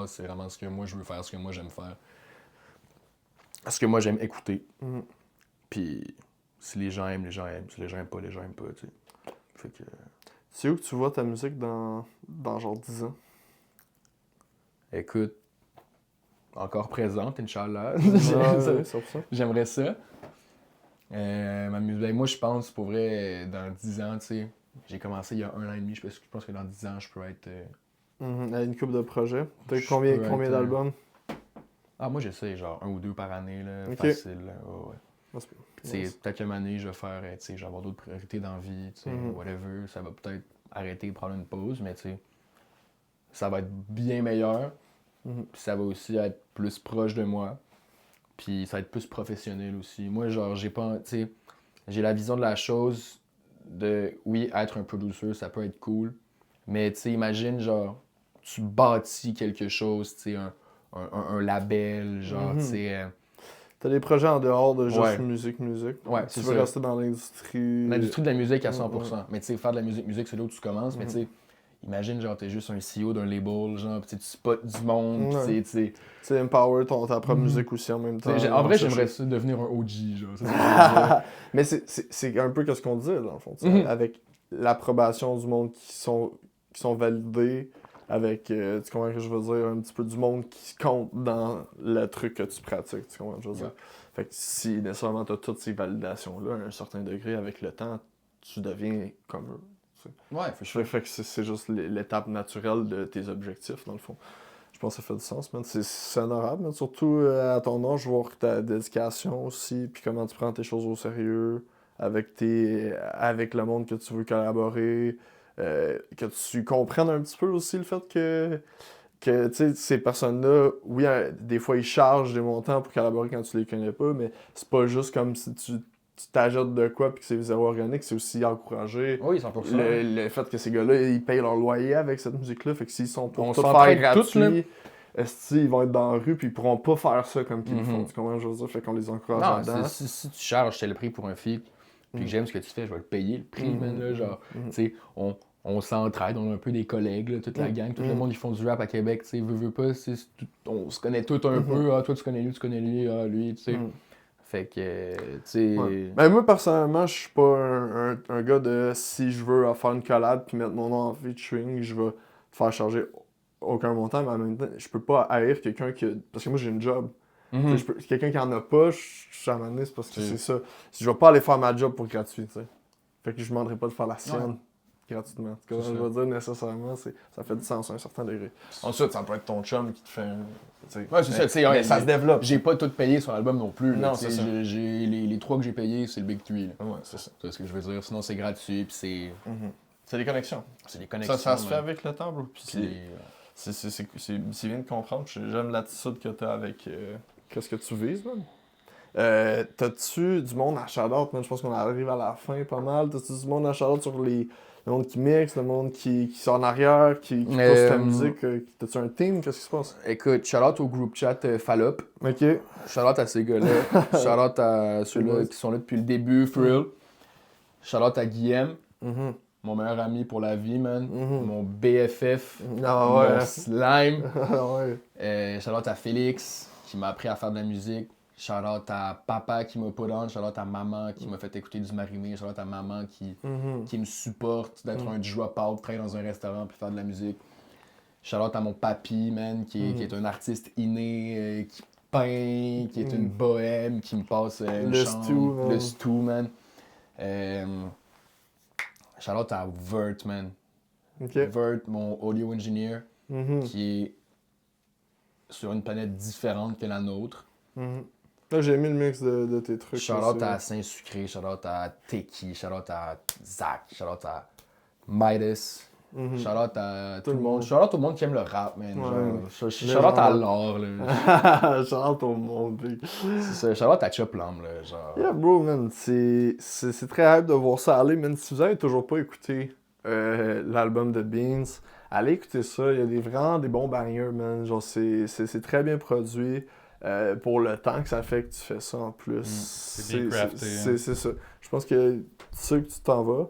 c'est vraiment ce que moi je veux faire, ce que moi j'aime faire. Ce que moi j'aime écouter. Puis si les gens aiment, les gens aiment. Si les gens aiment pas, les gens aiment pas, tu sais. Fait que... C'est où que tu vois ta musique dans genre 10 ans? Écoute, encore présente, Inch'Allah. J'aimerais ça. Ma musique, moi, je pense, pour vrai, dans 10 ans, tu sais, j'ai commencé il y a 1 an et demi, je pense que dans 10 ans, je peux être... Une couple de projets. T'as combien d'albums? Ah, moi, j'essaie genre 1 ou 2 par année, là, facile. Ouais. Peut-être qu'une année, je vais faire, tu sais, je vais avoir d'autres priorités dans la vie, tu sais, whatever. Ça va peut-être arrêter de prendre une pause, mais tu sais, ça va être bien meilleur. Puis ça va aussi être plus proche de moi. Puis ça va être plus professionnel aussi. Moi, genre, j'ai la vision de la chose de, oui, être un producer, ça peut être cool. Mais, tu sais, imagine, genre, tu bâtis quelque chose, tu sais, un label, genre, tu sais... T'as des projets en dehors de juste musique. Ouais, tu veux rester dans l'industrie... L'industrie de la musique à 100%. Mais, tu sais, faire de la musique, c'est là où tu commences, mais, tu sais... Imagine, genre, t'es juste un CEO d'un label, genre, pis tu spots du monde, pis tu sais... empower ta propre musique aussi en même temps. En vrai, j'aimerais ça devenir un OG, genre. Mais c'est un peu ce qu'on dit, dans le fond, avec l'approbation du monde qui sont validés, avec, tu comprends ce que je veux dire, un petit peu du monde qui compte dans le truc que tu pratiques, tu comprends ce que je veux dire. Ouais. Fait que si nécessairement tu as toutes ces validations-là, à un certain degré, avec le temps, tu deviens comme eux. Ouais, Fait que c'est juste l'étape naturelle de tes objectifs, dans le fond. Je pense que ça fait du sens, man. C'est honorable, man. Surtout à ton âge, voir ta dédication aussi, puis comment tu prends tes choses au sérieux, avec le monde que tu veux collaborer, que tu comprennes un petit peu aussi le fait que tu sais, ces personnes-là, oui, des fois, ils chargent des montants pour collaborer quand tu les connais pas, mais c'est pas juste comme si tu t'ajoutes de quoi puis que c'est zéro organique, c'est aussi encourager Oui, 100%. le fait que ces gars-là, ils payent leur loyer avec cette musique-là, fait que s'ils sont pour On tout s'entraide faire tous, là. gratuit, ils vont être dans la rue puis ils pourront pas faire ça comme qu'ils le font, Mhm. tu comprends ce que je veux dire? Fait qu'on les encourage Non, là-dedans. si tu charges tel prix pour un feat, puis que j'aime ce que tu fais, je vais le payer, le prix, man, là, genre, tu sais, on s'entraide, on a un peu des collègues, là, toute la gang, tout le monde, ils font du rap à Québec, tu sais, veut pas, on se connaît tous un peu, ah, toi tu connais lui, ah, lui, tu sais. Fait que, tu sais... Ouais. Ben moi, personnellement, je suis pas un gars de si je veux faire une collab puis mettre mon nom en featuring, je vais te faire charger aucun montant, mais en même temps, je peux pas haïr quelqu'un qui a... Parce que moi, j'ai une job. Mhm. Quelqu'un qui en a pas, je suis amené, c'est parce que C'est- c'est ça. Si je vais pas aller faire ma job pour gratuit, tu sais. Fait que je demanderai pas de faire la sienne gratuitement. Tu comprends ce que je veux dire, nécessairement, ça fait du sens à un certain degré. Ensuite, ça peut être ton chum qui te fait un... Ouais, c'est ça, tu sais, ouais, ça se développe. J'ai pas tout payé sur l'album non plus. là, Non, tu sais, c'est ça. j'ai les 3 que j'ai payés, c'est le Big 3. Là. Ouais, c'est ça. Tu vois ce que je veux dire? Sinon, c'est gratuit, puis c'est C'est des connexions. des connexions. Ça se fait man. avec le temps, bro. Puis Puis c'est bien de comprendre. J'aime l'attitude que t'as avec qu'est-ce que tu vises, man. T'as-tu du monde à shout-out, man? Je pense qu'on arrive à la fin pas mal. T'as-tu du monde à shout-out sur le monde qui mixe, le monde qui sont en arrière, qui pousse ta musique? T'as-tu un team? Qu'est-ce qui se passe? Écoute, shout-out au groupe chat Fallop. Ok. Shout-out à ces gars-là. Shout-out à ceux-là qui sont là depuis le début, for real. Shout-out à Guillaume, Mhm. mon meilleur ami pour la vie, man. Mhm. Mon BFF, Ah mon ouais. slime. Ah ouais. Shout-out à Félix, qui m'a appris à faire de la musique. Shout-out à papa qui m'a put on. Shout-out à maman qui m'a fait écouter du Marimé. Shout-out à maman Mhm. qui me supporte d'être un drop-out, travailler dans un restaurant puis faire de la musique. Shout-out à mon papy, man, qui est un artiste inné, qui peint, qui est une bohème, qui me passe une Le chambre. stew, man. Le stew, man. Shout-out à Vert, man. Ok. Vert, mon audio engineer, Mhm. qui est sur une planète différente que la nôtre. Mhm. Là, j'ai mis le mix de tes trucs. Shout-out aussi. à Saint-Sucré, shout-out à Teki, shout-out à Zach, shout-out à Midas, Mhm. shout-out à Tout le monde. Shout-out au monde qui aime le rap, man. Ouais. Shout-out à l'or, là. Shout-out au monde, big. C'est ça, shout-out à Chop Lamb, là. Genre. Yeah, bro, man, c'est très hype de voir ça aller, man. Si vous avez toujours pas écouté l'album de Beans, allez écouter ça. Il y a vraiment des bons bangers, man. Genre, c'est très bien produit. Pour le temps que ça fait que tu fais ça en plus. C'est bien crafté, hein. C'est ça. Je pense que tu sais que tu t'en vas.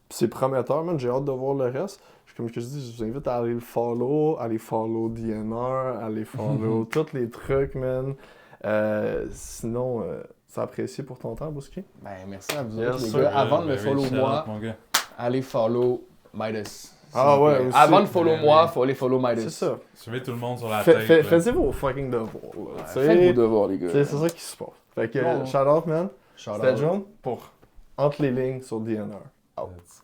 Puis c'est prometteur, man. J'ai hâte de voir le reste. Comme je dis, je vous invite à aller le follow, aller follow DNR, aller follow tous les trucs, man. Sinon, c'est apprécié pour ton temps, Bouski. Ben, merci à vous Yes, autres, les sir. gars. Avant de me Ben oui, follow shout moi, out, mon gars. allez follow Midas. Ah s'il vous ouais, plaît. aussi. Avant de follow Ben moi, oui. faut aller follow Midas. C'est ça. Suivez tout le monde sur la tête. là. Faites vos fucking devoirs, là. tu sais. Faites vos devoirs, les gars. C'est ça qui se passe. Fait que, Bon. shout out, man. Shout C'était out. John pour Entre les lignes sur DNR. Let's